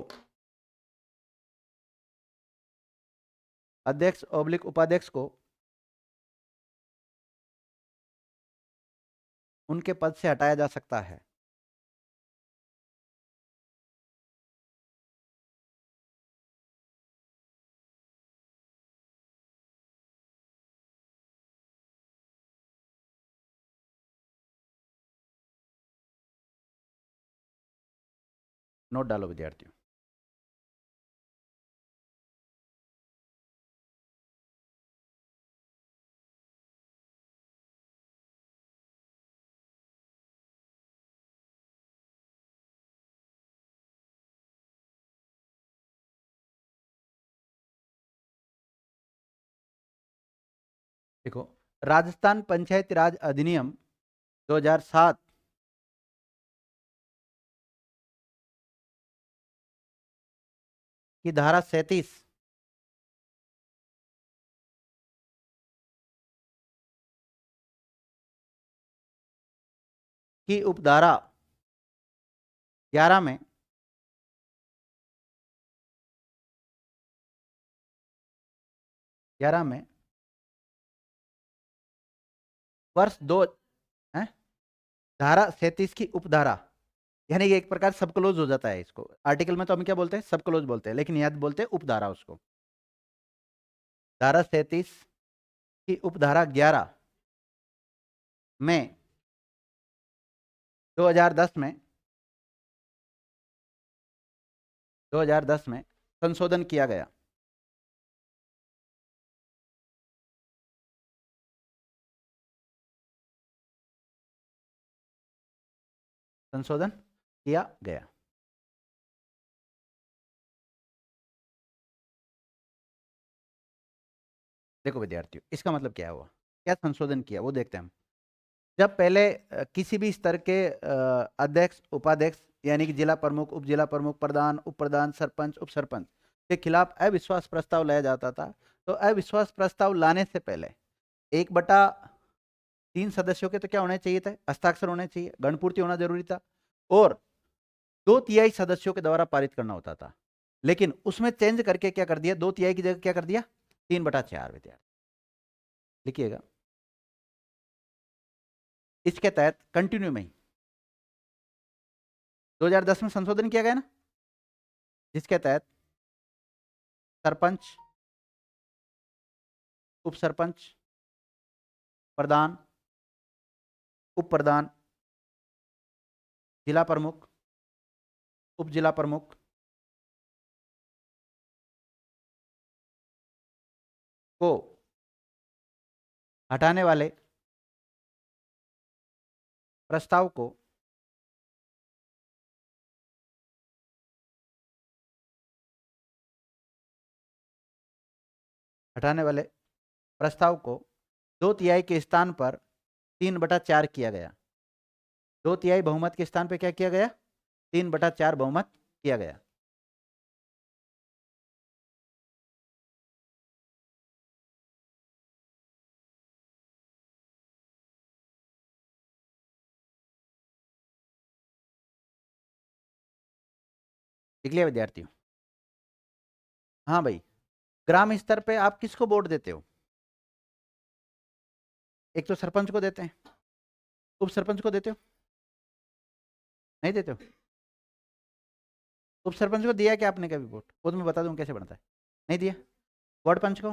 अध्यक्ष ऑब्लिक उपाध्यक्ष को उनके पद से हटाया जा सकता है। नोट डालो विद्यार्थियों। देखो, राजस्थान पंचायती राज अधिनियम 2007 की धारा 37 की उपधारा 11 में वर्ष दो है, धारा 37 की उपधारा, यानी ये एक प्रकार सब क्लोज हो जाता है। इसको आर्टिकल में तो हम क्या बोलते हैं, सब क्लोज बोलते हैं, लेकिन याद बोलते हैं उपधारा उसको। धारा 37 की उपधारा 11 में 2010 में 2010 में संशोधन किया गया। संशोधन किया गया। देखो विद्यार्थियों, इसका मतलब क्या हुआ, क्या संशोधन किया वो देखते हैं हम। जब पहले किसी भी स्तर के अध्यक्ष, उपाध्यक्ष यानी कि जिला प्रमुख, उप जिला प्रमुख, प्रधान, उप प्रधान, सरपंच, उप सरपंच के खिलाफ अविश्वास प्रस्ताव लाया जाता था, तो अविश्वास प्रस्ताव लाने से पहले 1/3 सदस्यों के तो क्या होने चाहिए थे, हस्ताक्षर होने चाहिए, गणपूर्ति होना जरूरी था, और 2/3 सदस्यों के द्वारा पारित करना होता था। लेकिन उसमें चेंज करके क्या कर दिया, 2/3 की जगह क्या कर दिया, 3/4 विद्यार्थी। लिखिएगा, इसके तहत कंटिन्यू में ही 2010 में संशोधन किया गया ना, जिसके तहत सरपंच, उप सरपंच, प्रधान, उप प्रधान, जिला प्रमुख, उप जिला प्रमुख को हटाने वाले प्रस्ताव को हटाने वाले प्रस्ताव को 2/3 के स्थान पर 3/4 किया गया। 2/3 बहुमत के स्थान पर क्या किया गया, 3/4 बहुमत किया गया। लिख लिया विद्यार्थियों। हाँ भाई, ग्राम स्तर पे आप किसको वोट देते हो, एक तो सरपंच को देते हैं, उप सरपंच को देते हो, नहीं देते हो। उप सरपंच को दिया क्या आपने कभी वोट, वो तो मैं बता दूं कैसे बनता है, नहीं दिया। वार्ड पंच को,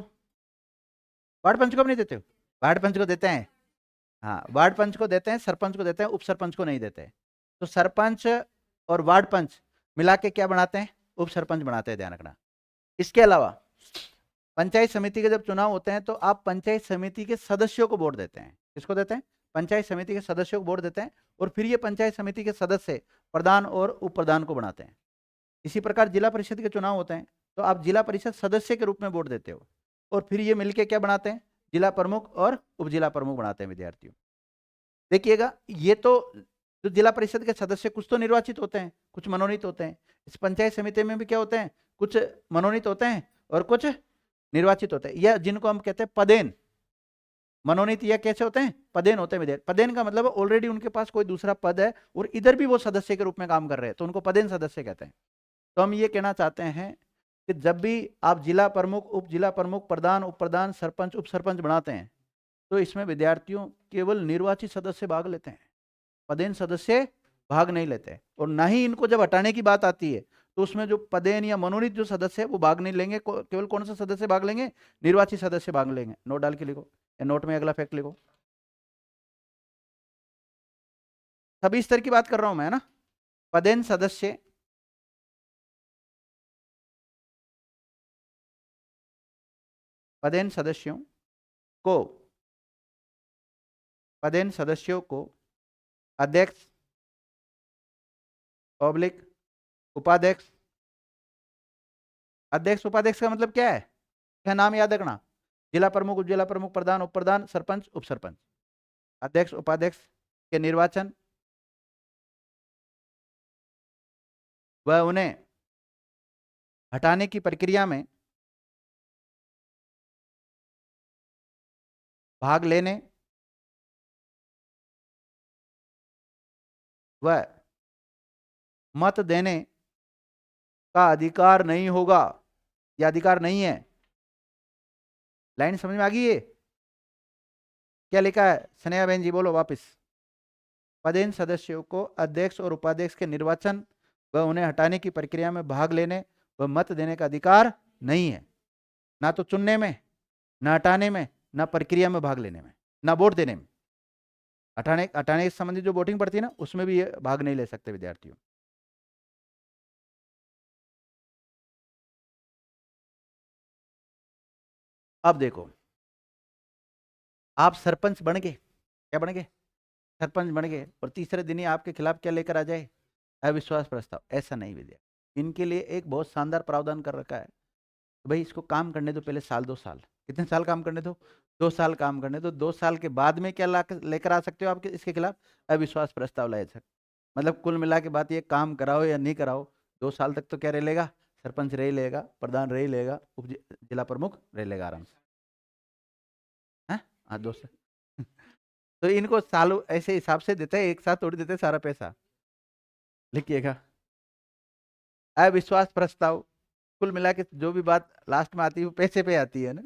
वार्ड पंच को भी नहीं देते हो, वार्ड पंच को देते हैं। हाँ, वार्ड पंच को देते हैं, सरपंच को देते हैं, उप सरपंच को नहीं देते हैं। तो सरपंच और वार्ड पंच मिला के क्या बनाते हैं, उप सरपंच बनाते हैं, ध्यान रखना। इसके अलावा पंचायत समिति के जब चुनाव होते हैं तो आप पंचायत समिति के सदस्यों को वोट देते हैं। किसको देते हैं, पंचायत समिति के सदस्यों को वोट देते हैं, और फिर ये पंचायत समिति के सदस्य प्रधान और उप प्रधान को बनाते हैं। इसी प्रकार जिला परिषद के चुनाव होते हैं तो आप जिला परिषद सदस्य के रूप में वोट देते हो, और फिर ये मिलके क्या बनाते हैं, जिला प्रमुख और उप जिला प्रमुख बनाते हैं विद्यार्थियों। देखिएगा, ये तो जो जिला परिषद के सदस्य कुछ तो निर्वाचित होते हैं, कुछ मनोनीत होते हैं। इस पंचायत समिति में भी क्या होते हैं, कुछ मनोनीत होते हैं और कुछ निर्वाचित होते हैं, या जिनको हम कहते हैं पदेन। मनोनीत या कैसे होते हैं, पदेन होते हैं विद्यार्थी। पदेन का मतलब ऑलरेडी उनके पास कोई दूसरा पद है और इधर भी वो सदस्य के रूप में काम कर रहे हैं, तो उनको पदेन सदस्य कहते हैं। तो हम ये कहना चाहते हैं कि जब भी आप जिला प्रमुख, उप जिला प्रमुख, प्रधान, उप प्रधान, सरपंच, उप सरपंच बनाते हैं, तो इसमें विद्यार्थियों केवल निर्वाचित सदस्य भाग लेते हैं, पदेन सदस्य भाग नहीं लेते। और ना ही इनको जब हटाने की बात आती है तो उसमें जो पदेन या मनोनीत जो सदस्य है वो भाग नहीं लेंगे। केवल कौन सा सदस्य भाग लेंगे, निर्वाचित सदस्य भाग लेंगे। नोट डाल के लिखो, या नोट में अगला फैक्ट लिखो। सभी स्तर की बात कर रहा हूं मैं, ना। पदेन सदस्य पदेन सदस्यों को अध्यक्ष ऑब्लिक उपाध्यक्ष। अध्यक्ष उपाध्यक्ष का मतलब क्या है? क्या नाम याद रखना? जिला प्रमुख, उप जिला प्रमुख, प्रधान, उप प्रधान, सरपंच, उप सरपंच। अध्यक्ष उपाध्यक्ष के निर्वाचन व उन्हें हटाने की प्रक्रिया में भाग लेने व मत देने का अधिकार नहीं होगा या अधिकार नहीं है। लाइन समझ में आ गई? ये क्या लिखा है? स्नेहा बहन जी बोलो वापस। पदेन सदस्यों को अध्यक्ष और उपाध्यक्ष के निर्वाचन व उन्हें हटाने की प्रक्रिया में भाग लेने व मत देने का अधिकार नहीं है। ना तो चुनने में, ना हटाने में, ना प्रक्रिया में भाग लेने में, ना वोट देने में। हटाने से संबंधित जो वोटिंग पड़ती है ना, उसमें भी ये भाग नहीं ले सकते विद्यार्थियों। अब देखो, आप सरपंच बन गए, क्या बन गए? सरपंच बन गए, और तीसरे दिन ही आपके खिलाफ क्या लेकर आ जाए? अविश्वास प्रस्ताव। ऐसा नहीं विद्यार्थी, इनके लिए एक बहुत शानदार प्रावधान कर रखा है। तो भाई इसको काम करने दो पहले साल 2 साल। कितने साल काम करने दो? 2 साल काम करने दो। 2 साल के बाद में क्या लेकर आ सकते हो आपके इसके खिलाफ? अविश्वास प्रस्ताव लाया सकते। मतलब कुल मिला के बात ये, काम कराओ या नहीं कराओ, 2 साल तक तो क्या रह लेगा? सरपंच रह लेगा, प्रधान रह लेगा, उप जिला प्रमुख रह लेगा आराम से। है हाँ 2 साल। तो इनको सालों ऐसे हिसाब से देते हैं, एक साथ तोड़ देते सारा पैसा। लिखिएगा, अविश्वास प्रस्ताव कुल मिला के जो भी बात लास्ट में आती है वो पैसे पे आती है ना।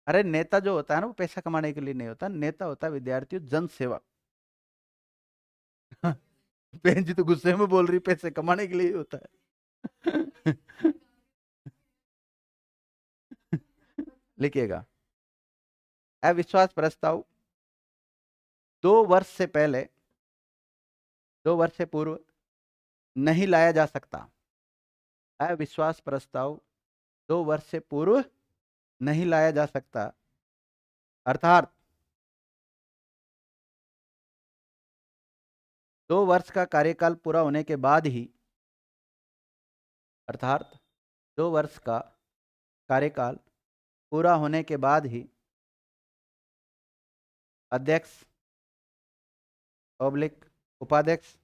अरे नेता जो होता है ना, वो पैसा कमाने के लिए नहीं होता। नेता होता है विद्यार्थियों जन सेवा। बहन जी तो गुस्से में बोल रही, पैसे कमाने के लिए ही होता है। लिखिएगा, अविश्वास प्रस्ताव 2 वर्ष से पहले, 2 वर्ष से पूर्व नहीं लाया जा सकता। अविश्वास प्रस्ताव 2 वर्ष से पूर्व नहीं लाया जा सकता, अर्थात 2 वर्ष का कार्यकाल पूरा होने के बाद ही, अर्थात 2 वर्ष का कार्यकाल पूरा होने के बाद ही अध्यक्ष ऑब्लिक उपाध्यक्ष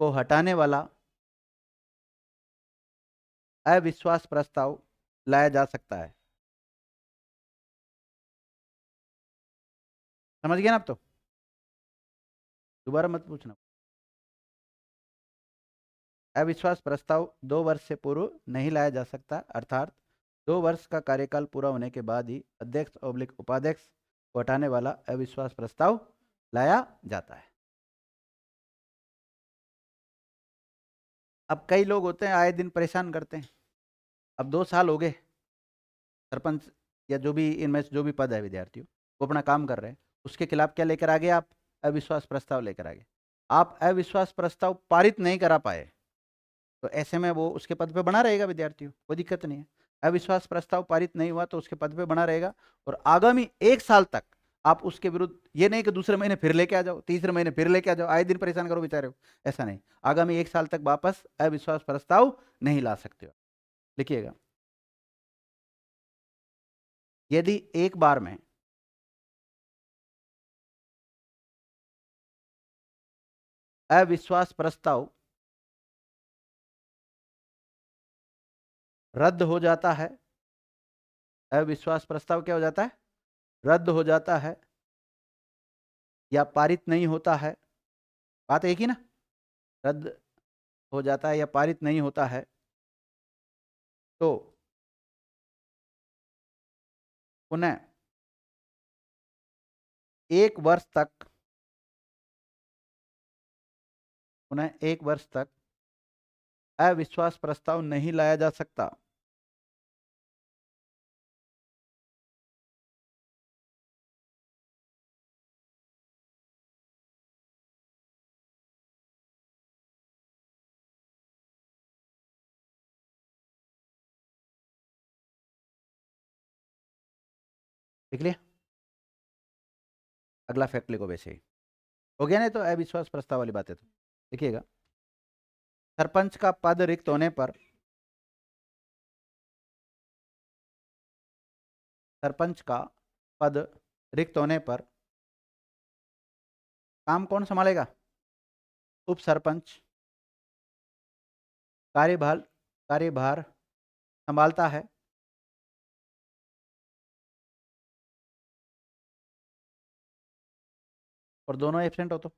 को हटाने वाला अविश्वास प्रस्ताव लाया जा सकता है। समझ गए ना? अब तो दोबारा मत पूछना। अविश्वास प्रस्ताव 2 वर्ष से पूर्व नहीं लाया जा सकता, अर्थात 2 वर्ष का कार्यकाल पूरा होने के बाद ही अध्यक्ष ऑब्लिक उपाध्यक्ष को हटाने वाला अविश्वास प्रस्ताव लाया जाता है। अब कई लोग होते हैं आए दिन परेशान करते हैं। अब 2 साल हो गए, सरपंच या जो भी इनमें जो भी पद है विद्यार्थियों, वो अपना काम कर रहे हैं। उसके खिलाफ क्या लेकर आ गए आप? अविश्वास प्रस्ताव लेकर आ गए। आप अविश्वास प्रस्ताव पारित नहीं करा पाए, तो ऐसे में वो उसके पद पे बना रहेगा विद्यार्थियों, कोई दिक्कत नहीं है। अविश्वास प्रस्ताव पारित नहीं हुआ तो उसके पद पे बना रहेगा, और आगामी 1 साल तक आप उसके विरुद्ध, ये नहीं कि दूसरे महीने फिर लेके आ जाओ, तीसरे महीने फिर लेके आ जाओ, आए दिन परेशान करो बेचारे हो, ऐसा नहीं। आगामी 1 साल तक वापस अविश्वास प्रस्ताव नहीं ला सकते हो। लिखिएगा, यदि एक बार में अविश्वास प्रस्ताव रद्द हो जाता है, अविश्वास प्रस्ताव क्या हो जाता है? रद्द हो जाता है या पारित नहीं होता है, बात एक ही ना? रद्द हो जाता है या पारित नहीं होता है, तो पुनः 1 वर्ष तक, पुनः 1 वर्ष तक अविश्वास प्रस्ताव नहीं लाया जा सकता। लिख लिया? अगला फैक्ट लिखो वैसे ही। हो गया नहीं तो अविश्वास प्रस्ताव वाली बात है तो देखिएगा। सरपंच का पद रिक्त होने पर सरपंच का पद रिक्त होने पर काम कौन संभालेगा? उप सरपंच कार्यभार कार्यभार संभालता है और दोनों एब्सेंट हो तो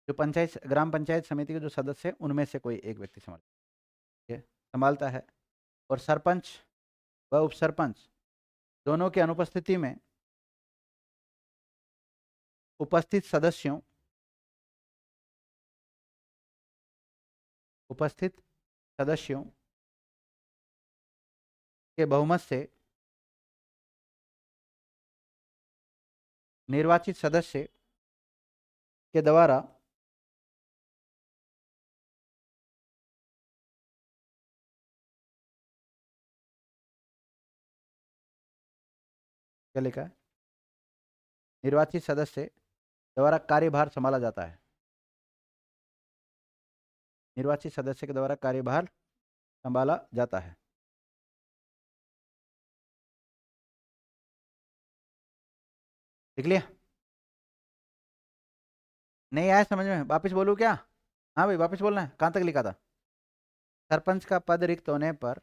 जो पंचायत ग्राम पंचायत समिति के जो सदस्य हैं उनमें से कोई एक व्यक्ति संभालता है। और सरपंच व उप सरपंच दोनों की अनुपस्थिति में उपस्थित सदस्यों उपस्थित सदस्यों के बहुमत से निर्वाचित सदस्य के द्वारा क्या लिखा है? निर्वाचित सदस्य द्वारा कार्यभार संभाला जाता है। निर्वाचित सदस्य के द्वारा कार्यभार संभाला जाता है। लिख लिया? नहीं आया समझ में? वापस बोलूं क्या? हाँ भाई वापस बोलना है। कहाँ तक लिखा था? सरपंच का पद रिक्त होने पर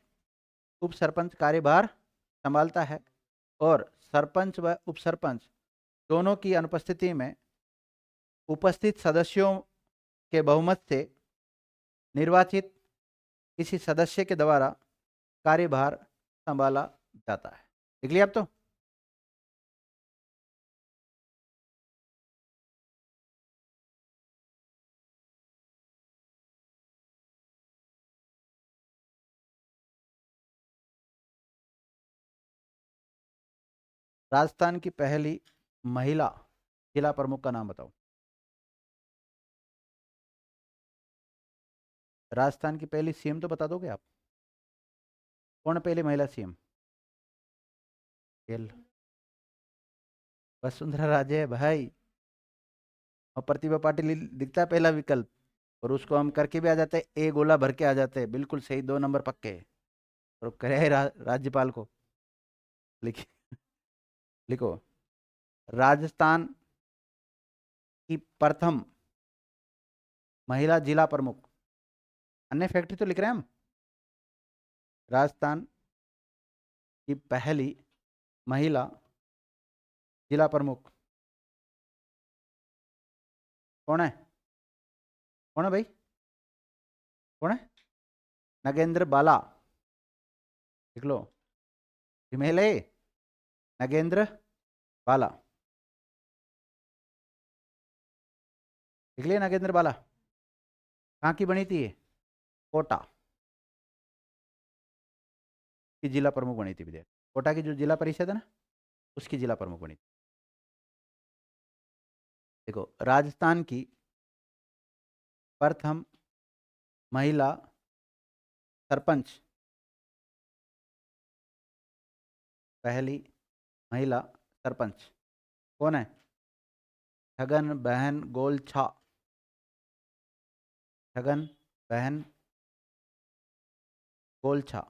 उप सरपंच कार्यभार संभालता है और सरपंच व उप सरपंच दोनों की अनुपस्थिति में उपस्थित सदस्यों के बहुमत से निर्वाचित किसी सदस्य के द्वारा कार्यभार संभाला जाता है। लिख लिया अब तो? राजस्थान की पहली महिला जिला प्रमुख का नाम बताओ। राजस्थान की पहली सीएम तो बता दोगे आप? कौन पहली महिला सीएम? एल वसुंधरा राजे है भाई। और प्रतिभा पाटिल दिखता है पहला विकल्प और उसको हम करके भी आ जाते हैं, ए गोला भर के आ जाते हैं। बिल्कुल सही, 2 नंबर पक्के। और करे है राज्यपाल को। लिखिए, लिखो। राजस्थान की प्रथम महिला जिला प्रमुख। अन्य फैक्ट्री तो लिख रहे हैं हम। राजस्थान की पहली महिला जिला प्रमुख कौन है? कौन है भाई? कौन है? नगेंद्र बाला। लिख लो। फीमेल है? नगेंद्र बाला। लिख लिया नगेंद्र बाला। कहाँ की बनी थी ये? कोटा की जिला प्रमुख बनी थी विद्या। कोटा की जो जिला परिषद है ना उसकी जिला प्रमुख बनी थी। देखो, राजस्थान की प्रथम महिला सरपंच, पहली महिला सरपंच कौन है? छगन बहन गोलछा। छगन बहन गोलछा।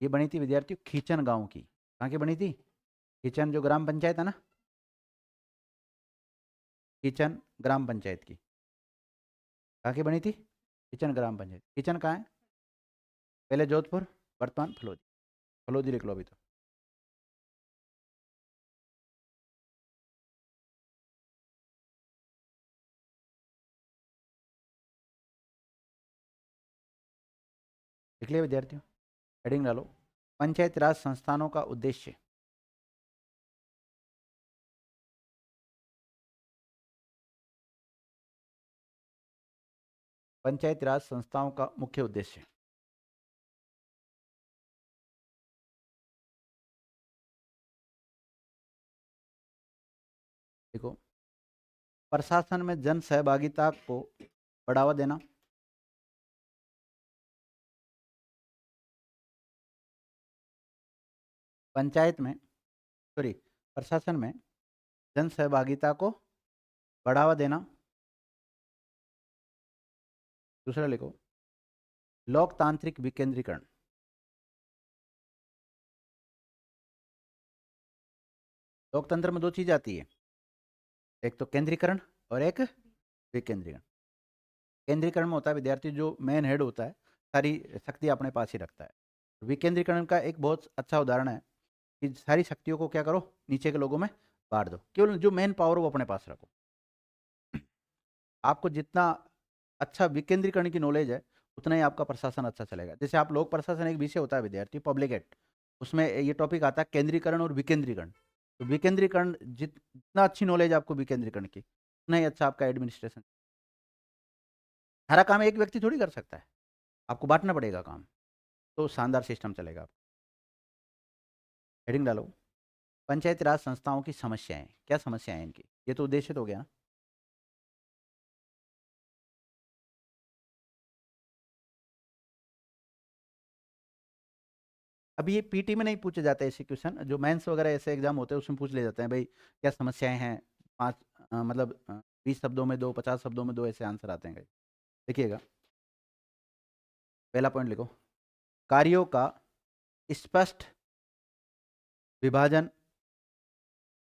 ये बनी थी विद्यार्थियों खींचन गांव की। कहाँ की बनी थी? खींचन जो ग्राम पंचायत है ना, खींचन ग्राम पंचायत की। कहाँ की बनी थी? खींचन ग्राम पंचायत। खींचन कहाँ है? पहले जोधपुर, वर्तमान फलोदी। फलोदी लिख लो अभी तो। लिख लिया विद्यार्थियों? हेडिंग डालो। पंचायत राज संस्थानों का उद्देश्य। पंचायत राज संस्थाओं का मुख्य उद्देश्य। देखो, प्रशासन में जन सहभागिता को बढ़ावा देना, पंचायत में सॉरी प्रशासन में जन सहभागिता को बढ़ावा देना। दूसरा लिखो लोकतांत्रिक विकेंद्रीकरण। लोकतंत्र में दो चीज आती है, एक तो केंद्रीकरण और एक विकेंद्रीकरण। केंद्रीकरण में होता है विद्यार्थी जो मेन हेड होता है, सारी शक्ति अपने पास ही रखता है। विकेंद्रीकरण का एक बहुत अच्छा उदाहरण है कि सारी शक्तियों को क्या करो, नीचे के लोगों में बांट दो, केवल जो मेन पावर वो अपने पास रखो। आपको जितना अच्छा विकेंद्रीकरण की नॉलेज है उतना ही आपका प्रशासन अच्छा चलेगा। जैसे आप लोक प्रशासन एक विषय होता है विद्यार्थी पब्लिक एक्ट, उसमें ये टॉपिक आता है केंद्रीकरण और विकेंद्रीकरण। तो विकेंद्रीकरण जितना अच्छी नॉलेज आपको विकेंद्रीकरण की उतना ही अच्छा आपका एडमिनिस्ट्रेशन। सारा काम एक व्यक्ति थोड़ी कर सकता है, आपको बांटना पड़ेगा काम, तो शानदार सिस्टम चलेगा। हेडिंग डालो पंचायती राज संस्थाओं की समस्याएं। क्या समस्याएं हैं इनकी, ये तो उद्देश्य हो गया। अब ये पीटी में नहीं पूछे जाते ऐसे क्वेश्चन, जो मेंस वगैरह ऐसे एग्जाम होते हैं उसमें पूछ ले जाते हैं भाई क्या समस्याएं हैं, पाँच मतलब 20 शब्दों में दो, 50 शब्दों में दो, ऐसे आंसर आते हैं। देखिएगा पहला पॉइंट लिखो कार्यों का स्पष्ट विभाजन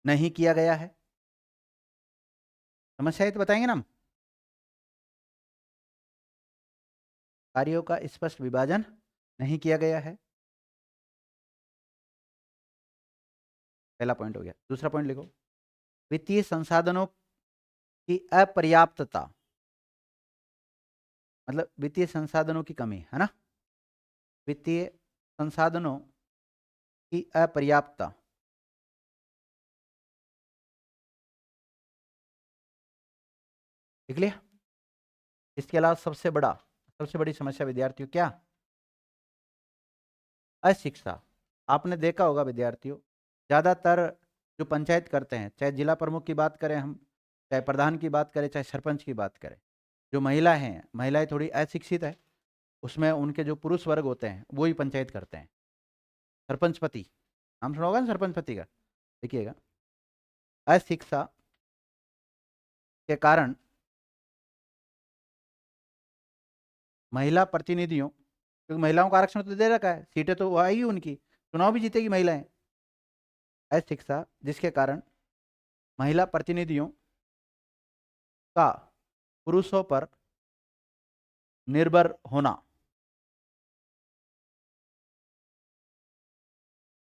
नहीं किया गया है। समस्याएं तो बताएंगे ना हम। कार्यों का स्पष्ट विभाजन नहीं किया गया है, पहला पॉइंट हो गया। दूसरा पॉइंट लिखो वित्तीय संसाधनों की अपर्याप्तता, मतलब वित्तीय संसाधनों की कमी है ना, वित्तीय संसाधनों की अपर्याप्तता। लिख लिया। इसके अलावा सबसे बड़ी समस्या विद्यार्थियों क्या, अशिक्षा। आपने देखा होगा विद्यार्थियों ज्यादातर जो पंचायत करते हैं, चाहे जिला प्रमुख की बात करें हम, चाहे प्रधान की बात करें, चाहे सरपंच की बात करें, जो महिला हैं, महिलाएं थोड़ी अशिक्षित है, उसमें उनके जो पुरुष वर्ग होते हैं वो ही पंचायत करते हैं। सरपंच पति, नाम सुना होगा ना सरपंच पति का। देखिएगा अशिक्षा के कारण महिला प्रतिनिधियों, क्योंकि महिलाओं का आरक्षण तो दे रखा है, सीटें तो आएगी उनकी, चुनाव भी जीतेगी महिलाएं। अशिक्षा जिसके कारण महिला प्रतिनिधियों का पुरुषों पर निर्भर होना।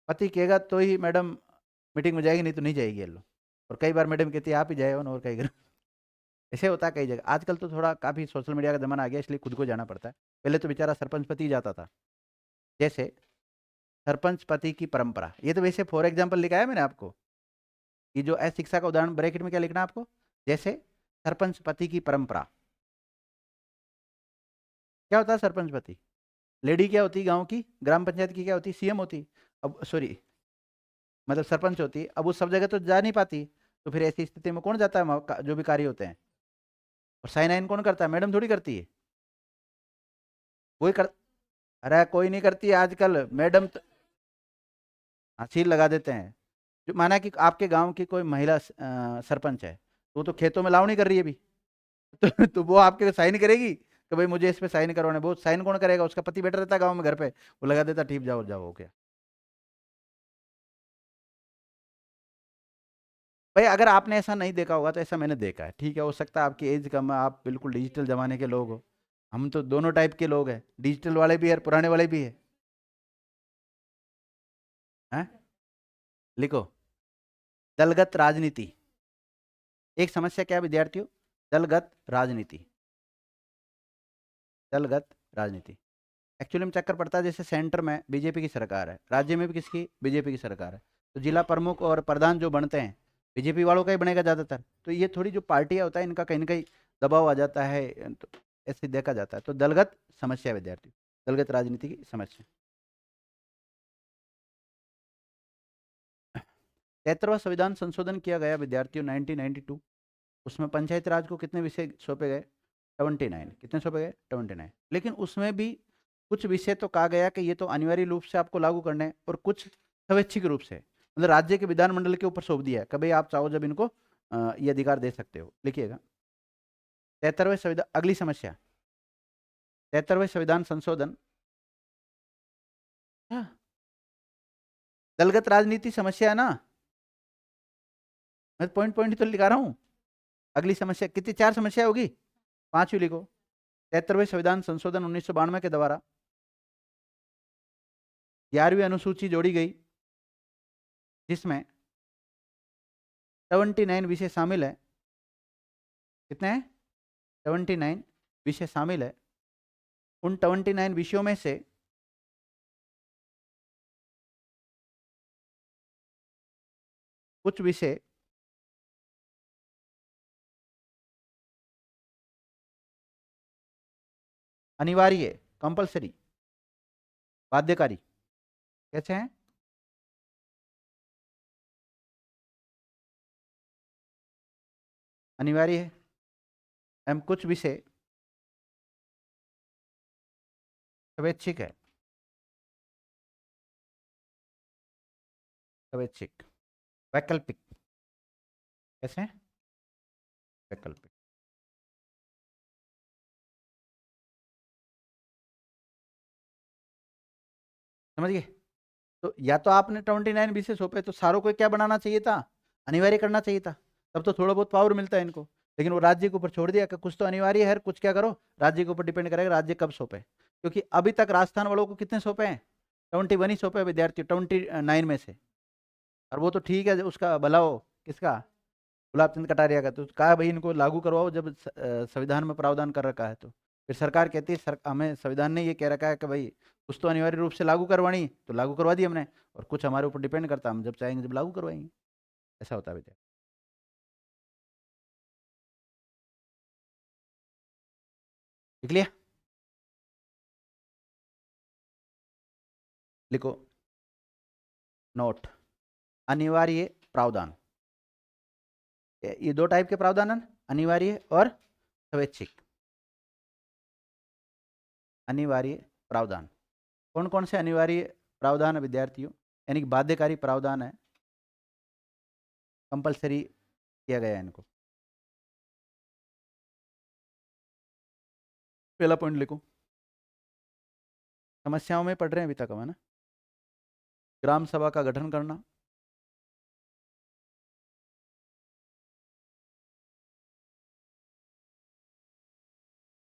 पति कहेगा तो ही मैडम मीटिंग में जाएगी, नहीं तो नहीं जाएगी ये लो। और कई बार मैडम कहती है आप ही जाए और कई बार ऐसे होता है कई जगह। आजकल तो थोड़ा काफी सोशल मीडिया का जमाना आ गया, इसलिए खुद को जाना पड़ता है। पहले तो बेचारा सरपंच पति जाता था। जैसे सरपंच पति की परंपरा, ये तो वैसे फॉर एग्जाम्पल लिखा है मैंने आपको, कि जो अशिक्षा का उदाहरण ब्रैकेट में क्या लिखना है आपको, जैसे सरपंच पति की परंपरा। क्या होता है सरपंच पति, लेडी क्या होती है गांव की, ग्राम पंचायत की क्या होती है, सीएम होती, अब सॉरी मतलब सरपंच होती है। अब वो सब जगह तो जा नहीं पाती, तो फिर ऐसी स्थिति में कौन जाता है, जो भी कार्य होते हैं, और साइन आइन कौन करता है, मैडम थोड़ी करती है, वही कर। अरे कोई नहीं करती है आजकल मैडम तो, हाँ, सील लगा देते हैं। जो माना कि आपके गांव की कोई महिला सरपंच है, तो वो तो खेतों में लाव नहीं कर रही है अभी तो वो आपके साइन करेगी कि भाई मुझे इस पे साइन करवाना है। वो साइन कौन करेगा, उसका पति बैठा रहता है गांव में घर पे, वो लगा देता ठीक जाओ जाओ हो गया। भाई अगर आपने ऐसा नहीं देखा होगा तो ऐसा मैंने देखा है, ठीक है, हो सकता है आपकी एज कम है, आप बिल्कुल डिजिटल जमाने के लोग हो। हम तो दोनों टाइप के लोग हैं, डिजिटल वाले भी है और पुराने वाले भी है। हैं? लिखो दलगत राजनीति। एक समस्या क्या है विद्यार्थियों, दलगत राजनीति। दलगत राजनीति एक्चुअली में चक्कर पड़ता है, जैसे सेंटर में बीजेपी की सरकार है, राज्य में भी किसकी, बीजेपी की सरकार है, तो जिला प्रमुख और प्रधान जो बनते हैं बीजेपी वालों का ही बनेगा ज़्यादातर। तो ये थोड़ी जो पार्टियां होता है इनका कहीं ना कहीं दबाव आ जाता है, तो ऐसे देखा जाता है। तो दलगत समस्या विद्यार्थी, दलगत राजनीति की समस्या। 73वां संविधान संशोधन किया गया विद्यार्थियों 1992। उसमें पंचायत राज को कितने विषय सौंपे गए, 79। कितने सौंपे गए, 79। लेकिन उसमें भी कुछ विषय तो कहा गया कि ये तो अनिवार्य रूप से आपको लागू करने हैं, और कुछ स्वैच्छिक रूप से, मतलब राज्य के विधानमंडल के ऊपर सौंप दिया है, कभी आप चाहो जब इनको ये अधिकार दे सकते हो। लिखिएगा 73वें संविधान, अगली समस्या 73वें संविधान संशोधन। दलगत राजनीति समस्या है ना, मैं पॉइंट पॉइंट तो लिखा रहा हूं। अगली समस्या कितनी, 4 समस्या होगी, 5वीं लिखो। 73वें संविधान संशोधन 1992 के द्वारा 11वीं अनुसूची जोड़ी गई, जिसमें 79 विषय शामिल है। कितने हैं? 79 विषय शामिल है। उन 79 विषयों में से कुछ विषय अनिवार्य, कंपलसरी, बाध्यकारी, कैसे हैं? अनिवार्य है। एवं कुछ विषय स्वैच्छिक है। स्वैच्छिक, वैकल्पिक, कैसे हैं? वैकल्पिक। समझ गए? तो या तो आपने 29 विषय सौंपे तो सारों को क्या बनाना चाहिए था, अनिवार्य करना चाहिए था, तब तो थोड़ा बहुत पावर मिलता है इनको। लेकिन वो राज्य के ऊपर छोड़ दिया कि कुछ तो अनिवार्य है, कुछ क्या करो, राज्य के ऊपर डिपेंड करेगा राज्य कब सौंपे। क्योंकि अभी तक राजस्थान वालों को कितने सौंपे हैं? 21 ही सौंपे विद्यार्थी 29 में से। और वो तो ठीक है, उसका भला हो, किसका? गुलाब चंद कटारिया का। तो कहा भाई इनको लागू करवाओ, जब संविधान में प्रावधान कर रखा है तो। फिर सरकार कहती है हमें संविधान ने ये कह रखा है कि भाई कुछ तो अनिवार्य रूप से लागू करवानी, तो लागू करवा दी हमने, और कुछ हमारे ऊपर डिपेंड करता है, हम जब चाहेंगे जब लागू करवाएंगे। ऐसा होता है बेटा। लिख लिया? लिखो नोट, अनिवार्य प्रावधान। ये 2 टाइप के प्रावधान है, अनिवार्य और स्वैच्छिक। अनिवार्य प्रावधान कौन कौन से अनिवार्य प्रावधान है विद्यार्थियों? यानी कि बाध्यकारी प्रावधान है, कंपलसरी किया गया है इनको। पहला पॉइंट लिखो, समस्याओं में पढ़ रहे हैं अभी तक हम, है ना? ग्राम सभा का गठन करना,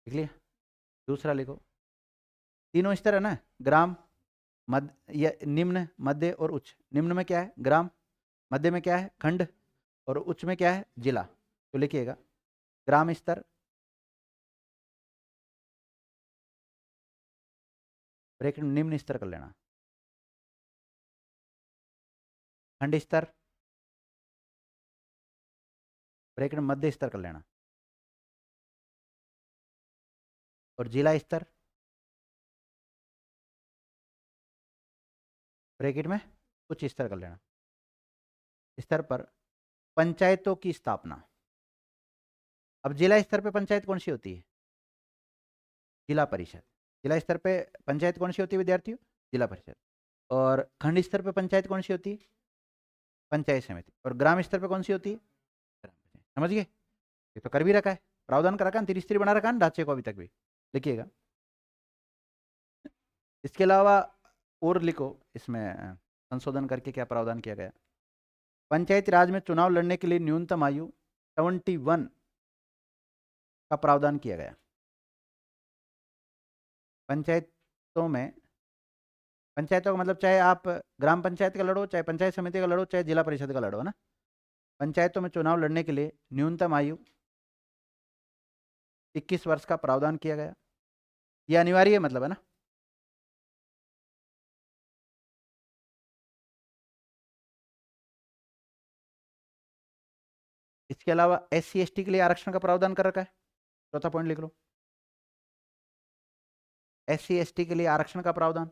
लिख लिया? दूसरा लिखो, तीनों स्तर है ना, ग्राम, मध्य या निम्न, मध्य और उच्च। निम्न में क्या है? ग्राम, मध्य में क्या है? खंड, और उच्च में क्या है? जिला। तो लिखिएगा ग्राम स्तर, ब्रैकेट में निम्न स्तर कर लेना, खंड स्तर, ब्रैकेट में मध्य स्तर कर लेना, और जिला स्तर, ब्रैकेट में उच्च स्तर कर लेना। स्तर पर पंचायतों की स्थापना। अब जिला स्तर पे पंचायत कौन सी होती है? जिला परिषद। जिला स्तर पे पंचायत कौन सी होती है विद्यार्थियों? जिला परिषद। और खंड स्तर पे पंचायत कौन सी होती है? पंचायत समिति। और ग्राम स्तर पे कौन सी होती है? ग्राम पंचायत। समझ गए? ये तो कर भी रखा है, प्रावधान कर रखा है, तिरस्त्री बना रखा है ना ढांचे को अभी तक भी। लिखिएगा इसके अलावा और लिखो, इसमें संशोधन करके क्या प्रावधान किया गया। पंचायती राज में चुनाव लड़ने के लिए न्यूनतम आयु 71 का प्रावधान किया गया। पंचायतों में, पंचायतों का मतलब चाहे आप ग्राम पंचायत का लड़ो, चाहे पंचायत समिति का लड़ो, चाहे जिला परिषद का लड़ो, ना, पंचायतों में चुनाव लड़ने के लिए न्यूनतम आयु 21 वर्ष का प्रावधान किया गया। यह अनिवार्य है, मतलब, है ना? इसके अलावा SC ST के लिए आरक्षण का प्रावधान कर रखा है। चौथा पॉइंट लिख लो, SC ST के लिए आरक्षण का प्रावधान।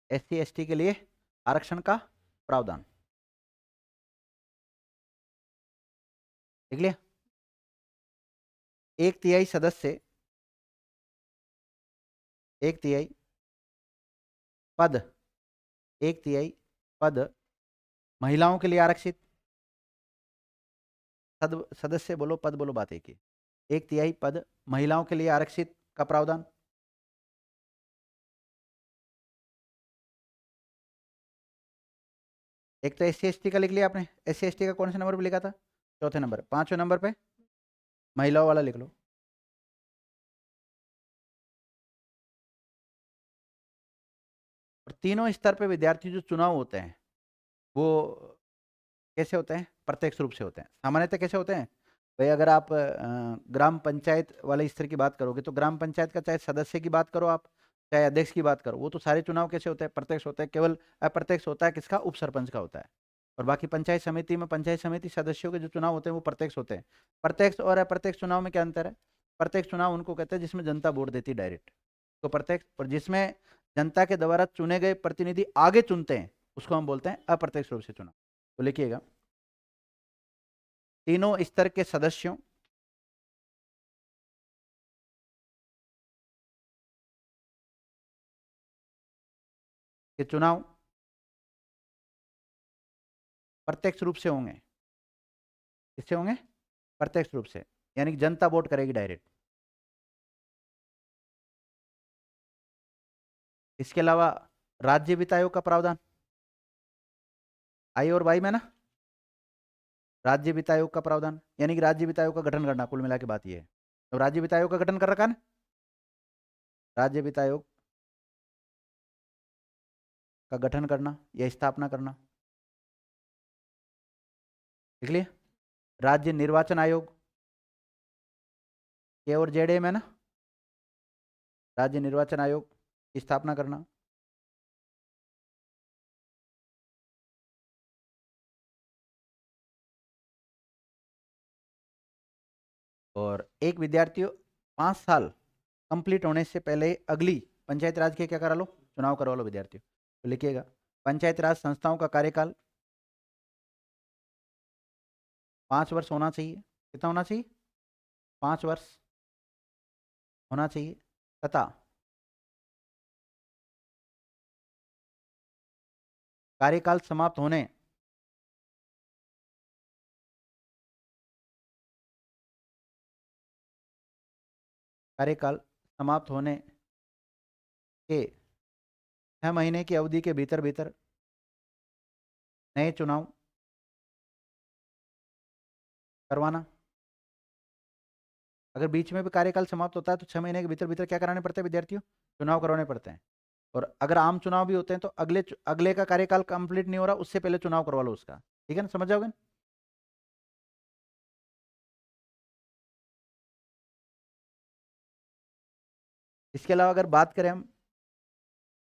SC ST के लिए आरक्षण का प्रावधान, देख लिया? 1/3 सदस्य, 1/3 पद, 1/3 पद महिलाओं के लिए आरक्षित। सदस्य बोलो, पद बोलो, बात एक ही। 1/3 पद महिलाओं के लिए आरक्षित का प्रावधान। एक तो SC/ST का लिख लिया आपने, SC/ST का कौन से नंबर पे लिखा था? चौथे नंबर। 5वें नंबर पे महिलाओं वाला लिख लो। और तीनों स्तर पे विद्यार्थी जो चुनाव होते हैं वो कैसे होते हैं? प्रत्यक्ष रूप से होते हैं। सामान्यतः कैसे होते हैं भाई? अगर आप ग्राम पंचायत वाले स्तर की बात करोगे तो ग्राम पंचायत का चाहे सदस्य की बात करो आप, चाहे अध्यक्ष की बात करो, वो तो सारे चुनाव कैसे होते हैं? प्रत्यक्ष होते हैं। केवल अप्रत्यक्ष होता है किसका? उप सरपंच का होता है। और बाकी पंचायत समिति में पंचायत समिति सदस्यों के जो चुनाव होते हैं वो प्रत्यक्ष होते हैं। प्रत्यक्ष और अप्रत्यक्ष चुनाव में क्या अंतर है? प्रत्यक्ष चुनाव उनको कहते हैं जिसमें जनता वोट देती डायरेक्ट, तो प्रत्यक्ष। और जिसमें जनता के द्वारा चुने गए प्रतिनिधि आगे चुनते हैं उसको हम बोलते हैं अप्रत्यक्ष रूप से चुनाव। तो लिखिएगा, तीनों स्तर के सदस्यों के चुनाव प्रत्यक्ष रूप से होंगे। किससे होंगे? प्रत्यक्ष रूप से, यानी कि जनता वोट करेगी डायरेक्ट। इसके अलावा राज्य वित्त आयोग का प्रावधान, आई और वाई में ना, राज्य वित्त आयोग का प्रावधान, यानी कि राज्य वित्त आयोग का गठन करना। कुल मिला के बात यह है, तो राज्य वित्त आयोग का गठन कर रखा है ना, राज्य वित्त आयोग का गठन करना या स्थापना करना। देख लिया। राज्य निर्वाचन आयोग, के और जेड में ना, राज्य निर्वाचन आयोग की स्थापना करना। और एक विद्यार्थी 5 साल कंप्लीट होने से पहले अगली पंचायत राज के क्या करा लो? चुनाव करवा लो विद्यार्थियों। तो लिखिएगा, पंचायत राज संस्थाओं का कार्यकाल 5 वर्ष होना चाहिए। कितना होना चाहिए? 5 वर्ष होना चाहिए। तथा कार्यकाल समाप्त होने कार्यकाल समाप्त होने के 6 महीने की अवधि के भीतर भीतर नए चुनाव करवाना। अगर बीच में भी कार्यकाल समाप्त होता है तो 6 महीने के भीतर भीतर क्या कराने पड़ते हैं विद्यार्थियों? चुनाव करवाने पड़ते हैं। और अगर आम चुनाव भी होते हैं तो अगले का कार्यकाल कंप्लीट नहीं हो रहा उससे पहले चुनाव करवा लो उसका। ठीक है ना, समझ जाओगे? इसके अलावा अगर बात करें हम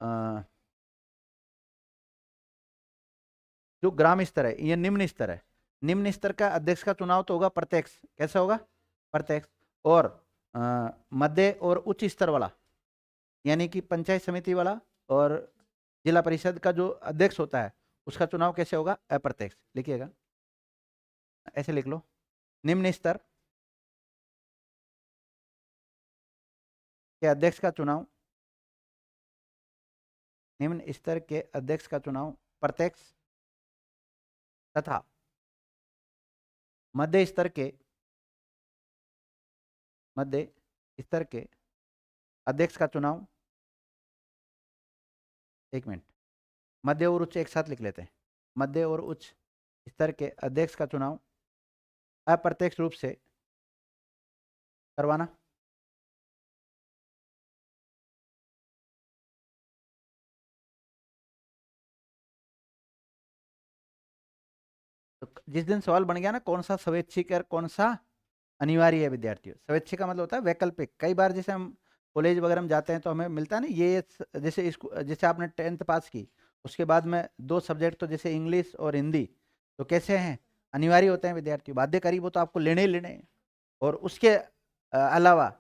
अ, जो ग्राम स्तर है, ये निम्न स्तर है। निम्न स्तर का अध्यक्ष का चुनाव तो होगा प्रत्यक्ष। कैसा होगा? प्रत्यक्ष। और मध्य और उच्च स्तर वाला, यानी कि पंचायत समिति वाला और जिला परिषद का जो अध्यक्ष होता है उसका चुनाव कैसे होगा? अप्रत्यक्ष। लिखिएगा, ऐसे लिख लो, निम्न स्तर के अध्यक्ष का चुनाव, निम्न स्तर के अध्यक्ष का चुनाव प्रत्यक्ष तथा मध्य स्तर के अध्यक्ष का चुनाव, एक मिनट, मध्य और उच्च एक साथ लिख लेते हैं। मध्य और उच्च स्तर के अध्यक्ष का चुनाव अप्रत्यक्ष रूप से करवाना। तो जिस दिन सवाल बन गया ना कौन सा स्वैच्छिक और कौन सा अनिवार्य है विद्यार्थियों, स्वैच्छिक का मतलब होता है वैकल्पिक। कई बार जैसे हम कॉलेज वगैरह में जाते हैं तो हमें मिलता है ना ये जैसे जैसे आपने 10th पास की उसके बाद में 2 सब्जेक्ट तो जैसे इंग्लिश और हिंदी तो कैसे हैं? अनिवार्य होते हैं विद्यार्थियों, बाध्यकारी, वो तो आपको लेने ही लेने हैं। और उसके अलावा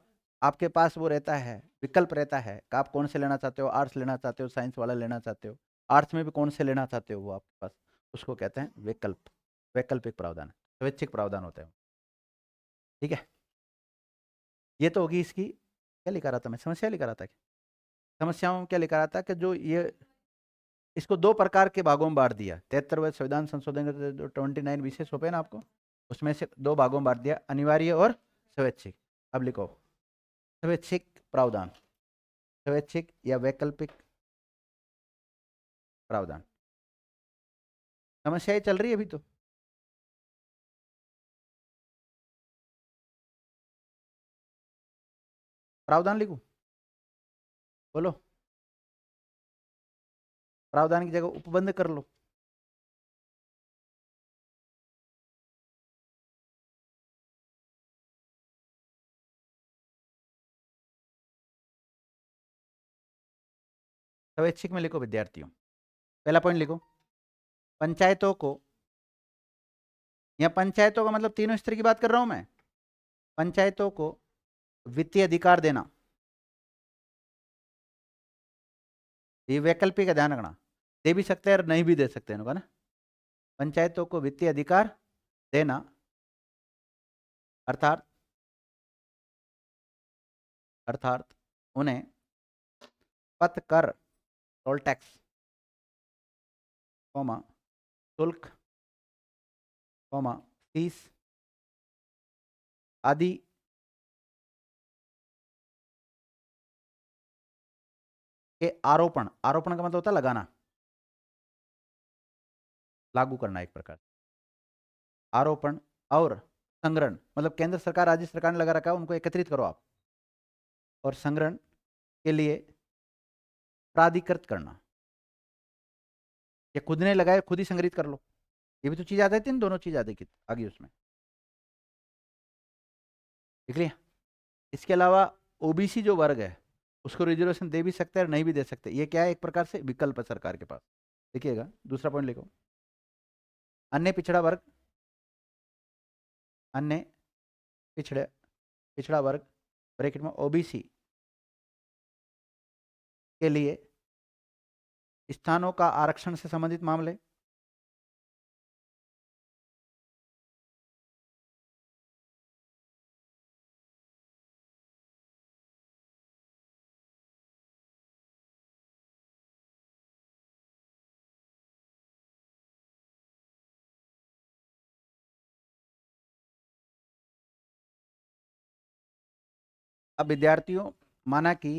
आपके पास वो रहता है, विकल्प रहता है कि आप कौन से लेना चाहते हो, आर्ट्स लेना चाहते हो, साइंस वाला लेना चाहते हो, आर्ट्स में भी कौन से लेना चाहते हो वो आपके पास, उसको कहते हैं विकल्प। वैकल्पिक प्रावधान, स्वैच्छिक प्रावधान होते हैं। ठीक है, ये तो होगी इसकी। क्या लिखा रहा था मैं? समस्या लिखा रहा था। समस्याओं में क्या लिखा रहा था कि जो ये इसको दो प्रकार के भागों में बांट दिया। 73वें संविधान संशोधन 29 विशेष हो पे ना आपको, उसमें से दो भागों में बांट दिया, अनिवार्य और स्वैच्छिक। अब लिखो स्वैच्छिक प्रावधान, स्वैच्छिक या वैकल्पिक प्रावधान। समस्याएं चल रही है अभी तो। प्रावधान लिखूं, बोलो। प्रावधान की जगह उपबंध कर लो। स्वैच्छिक में लिखो विद्यार्थियों, पहला पॉइंट लिखो, पंचायतों को, या पंचायतों का मतलब तीनों स्तर की बात कर रहा हूं मैं, पंचायतों को वित्तीय अधिकार देना, ये वैकल्पिक का ध्यान रखना, दे भी सकते हैं और नहीं भी दे सकते हैं ना। पंचायतों को वित्तीय अधिकार देना अर्थात अर्थात उन्हें पथ कर, टोल टैक्स, शुल्क, फीस आदि के आरोपण, आरोपण का मतलब होता है लगाना, लागू करना एक प्रकार, आरोपण और संग्रहण, मतलब केंद्र सरकार राज्य सरकार ने लगा रखा है, उनको एकत्रित करो आप, और संग्रहण के लिए प्राधिकृत करना, या खुद ने लगाए खुद ही संग्रहित कर लो, ये भी तो चीज आ जाती है, इन दोनों चीज आ जाती आगे उसमें, देख लिया। इसके अलावा ओबीसी जो वर्ग है उसको रिजर्वेशन दे भी सकते हैं और नहीं भी दे सकते, ये क्या है, एक प्रकार से विकल्प है सरकार के पास। देखिएगा दूसरा पॉइंट लिखो, अन्य पिछड़ा वर्ग, अन्य पिछड़ा वर्ग ब्रैकेट में ओबीसी के लिए स्थानों का आरक्षण से संबंधित मामले, अब विद्यार्थियों माना कि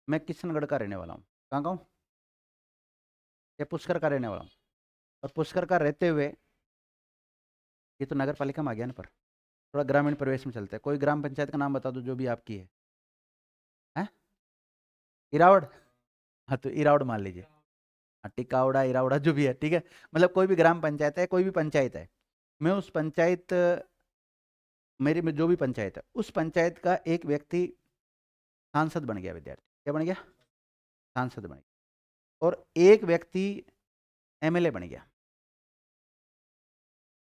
मैं किशनगढ़ का रहने वाला हूँ, कहाँ का हूँ, या पुष्कर का रहने वाला हूँ, और पुष्कर का रहते हुए, ये तो नगर पालिका में आ गया ना, पर थोड़ा ग्रामीण प्रवेश में चलते हैं, कोई ग्राम पंचायत का नाम बता दो जो भी आपकी है, हैं? इरावड़, हाँ तो इरावड़ मान लीजिए, हाँ टिकावड़ा इरावड़ा जो भी है, ठीक है, मतलब कोई भी ग्राम पंचायत है, कोई भी पंचायत है, मैं उस पंचायत, मेरी में जो भी पंचायत है उस पंचायत का एक व्यक्ति सांसद बन गया, विद्यार्थी क्या बन गया, सांसद बन गया, और एक व्यक्ति एमएलए बन गया,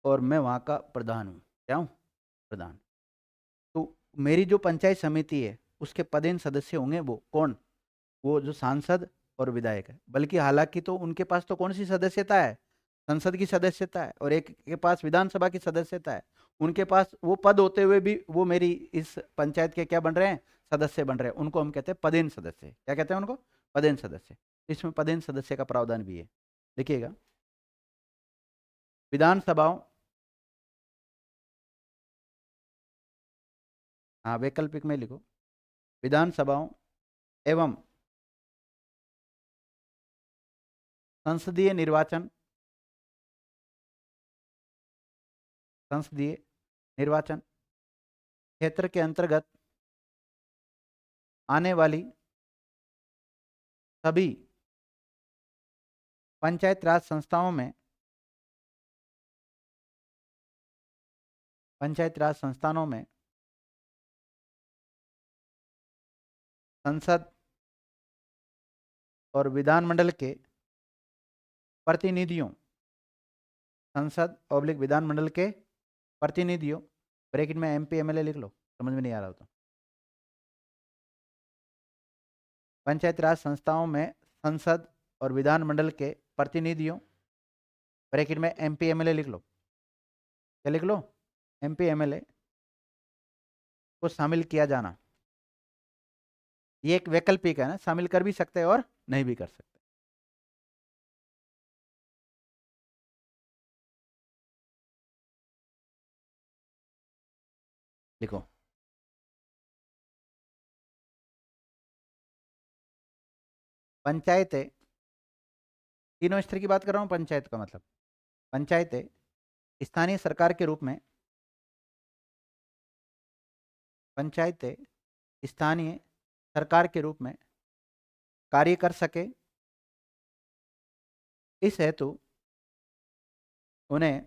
और मैं वहाँ का प्रधान हूँ, क्या हूँ, प्रधान। तो मेरी जो पंचायत समिति है उसके पदेन सदस्य होंगे वो कौन, वो जो सांसद और विधायक है, बल्कि हालांकि तो उनके पास तो कौन सी सदस्यता है, संसद की सदस्यता है, और एक के पास विधानसभा की सदस्यता है, उनके पास वो पद होते हुए भी वो मेरी इस पंचायत के क्या बन रहे हैं, सदस्य बन रहे हैं, उनको हम कहते हैं पदेन सदस्य, क्या कहते हैं उनको, पदेन सदस्य। इसमें पदेन सदस्य का प्रावधान भी है, देखिएगा, विधानसभाओं, हाँ वैकल्पिक में लिखो, विधानसभाओं एवं संसदीय निर्वाचन, संसदीय निर्वाचन क्षेत्र के अंतर्गत आने वाली सभी पंचायत राज संस्थाओं में, पंचायत राज संस्थानों में संसद और विधानमंडल के प्रतिनिधियों, संसद ऑब्लिक विधानमंडल के प्रतिनिधियों, ब्रैकेट में एमपी एमएलए लिख लो, समझ में नहीं आ रहा हो तो, पंचायत राज संस्थाओं में संसद और विधानमंडल के प्रतिनिधियों, ब्रैकेट में एमपी एमएलए लिख लो, क्या लिख लो, एमपी एमएलए को शामिल किया जाना, ये एक वैकल्पिक है ना, शामिल कर भी सकते हैं और नहीं भी कर सकते। लिखो, पंचायतें, तीनों स्तर की बात कर रहा हूं। पंचायत का मतलब, पंचायतें स्थानीय सरकार के रूप में, पंचायतें स्थानीय सरकार के रूप में कार्य कर सके, इस हेतु उन्हें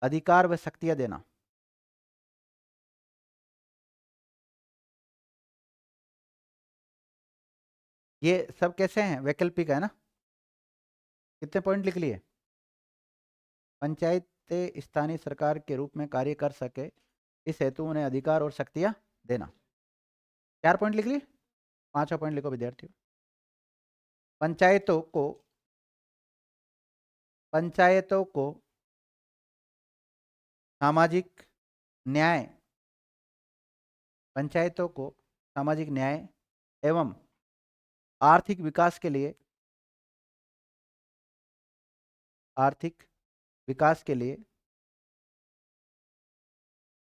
अधिकार व शक्तियां देना। ये सब कैसे हैं, वैकल्पिक है ना। कितने पॉइंट लिख लिए? पंचायतें स्थानीय सरकार के रूप में कार्य कर सके, इस हेतु उन्हें अधिकार और शक्तियां देना। 4 पॉइंट लिख लिए। 5वां पॉइंट लिखो विद्यार्थियों। पंचायतों को, पंचायतों को सामाजिक न्याय, पंचायतों को सामाजिक न्याय एवं आर्थिक विकास के लिए, आर्थिक विकास के लिए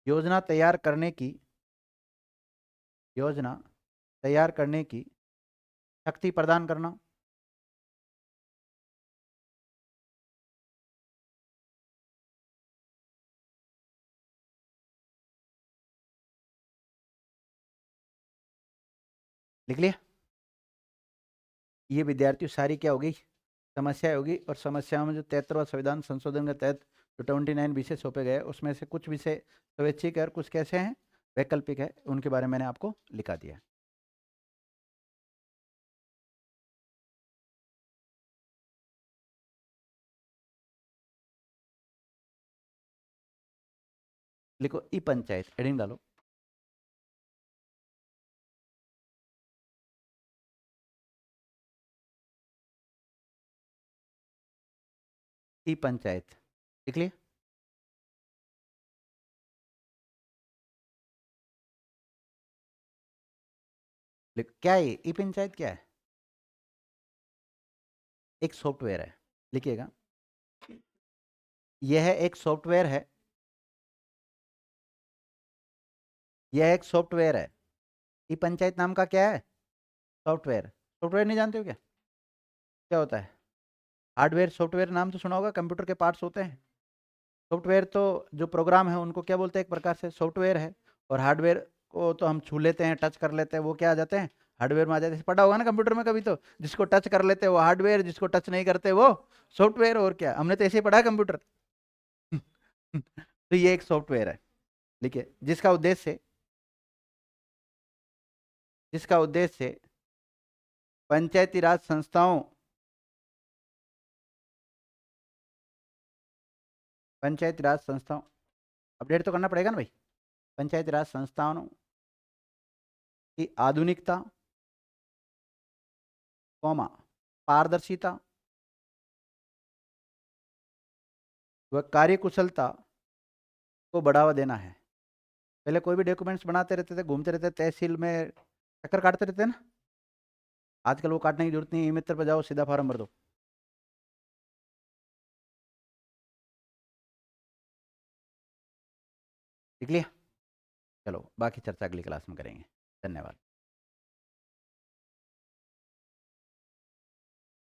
योजना तैयार करने की, योजना तैयार करने की शक्ति प्रदान करना। लिख लिया। ये विद्यार्थियों सारी क्या होगी, समस्याएं होगी। और समस्याओं में जो 73वां संविधान संशोधन के तहत जो 29 विषय सौंपे गए, उसमें से कुछ विषय स्वैच्छिक है और कुछ कैसे हैं, वैकल्पिक है। उनके बारे में मैंने आपको लिखा दिया। लिखो ई पंचायत, हेडिंग डालो। ई पंचायत लिख लिया। क्या है ई पंचायत? क्या है? एक सॉफ्टवेयर है, लिखिएगा। यह एक सॉफ्टवेयर है, यह एक सॉफ्टवेयर है। ई पंचायत नाम का क्या है? सॉफ्टवेयर। सॉफ्टवेयर नहीं जानते हो क्या? क्या होता है? हार्डवेयर सॉफ्टवेयर नाम तो सुना होगा, कंप्यूटर के पार्ट्स होते हैं। सॉफ्टवेयर तो जो प्रोग्राम है उनको क्या बोलते हैं, एक प्रकार से सॉफ्टवेयर है। और हार्डवेयर को तो हम छू लेते हैं, टच कर लेते हैं, वो क्या आ जाते हैं, हार्डवेयर में आ जाते हैं। पढ़ा होगा ना कंप्यूटर में कभी तो, जिसको टच कर लेते हैं वो हार्डवेयर, जिसको टच नहीं करते वो सॉफ्टवेयर। और क्या, हमने तो ऐसे ही पढ़ा है कंप्यूटर। तो ये एक सॉफ्टवेयर है, देखिए, जिसका उद्देश्य, जिसका उद्देश्य पंचायती राज संस्थाओं, पंचायती राज संस्थाओं, अपडेट तो करना पड़ेगा ना भाई। पंचायती राज संस्थाओं की आधुनिकता, कौमा पारदर्शिता व कार्यकुशलता को बढ़ावा देना है। पहले कोई भी डॉक्यूमेंट्स बनाते रहते थे, घूमते रहते, तहसील में चक्कर काटते रहते ना। आजकल वो काटने की जरूरत नहीं, ई मित्र पर जाओ, सीधा फॉर्म भर दो। लिख लिया। चलो बाकी चर्चा अगली क्लास में करेंगे। धन्यवाद।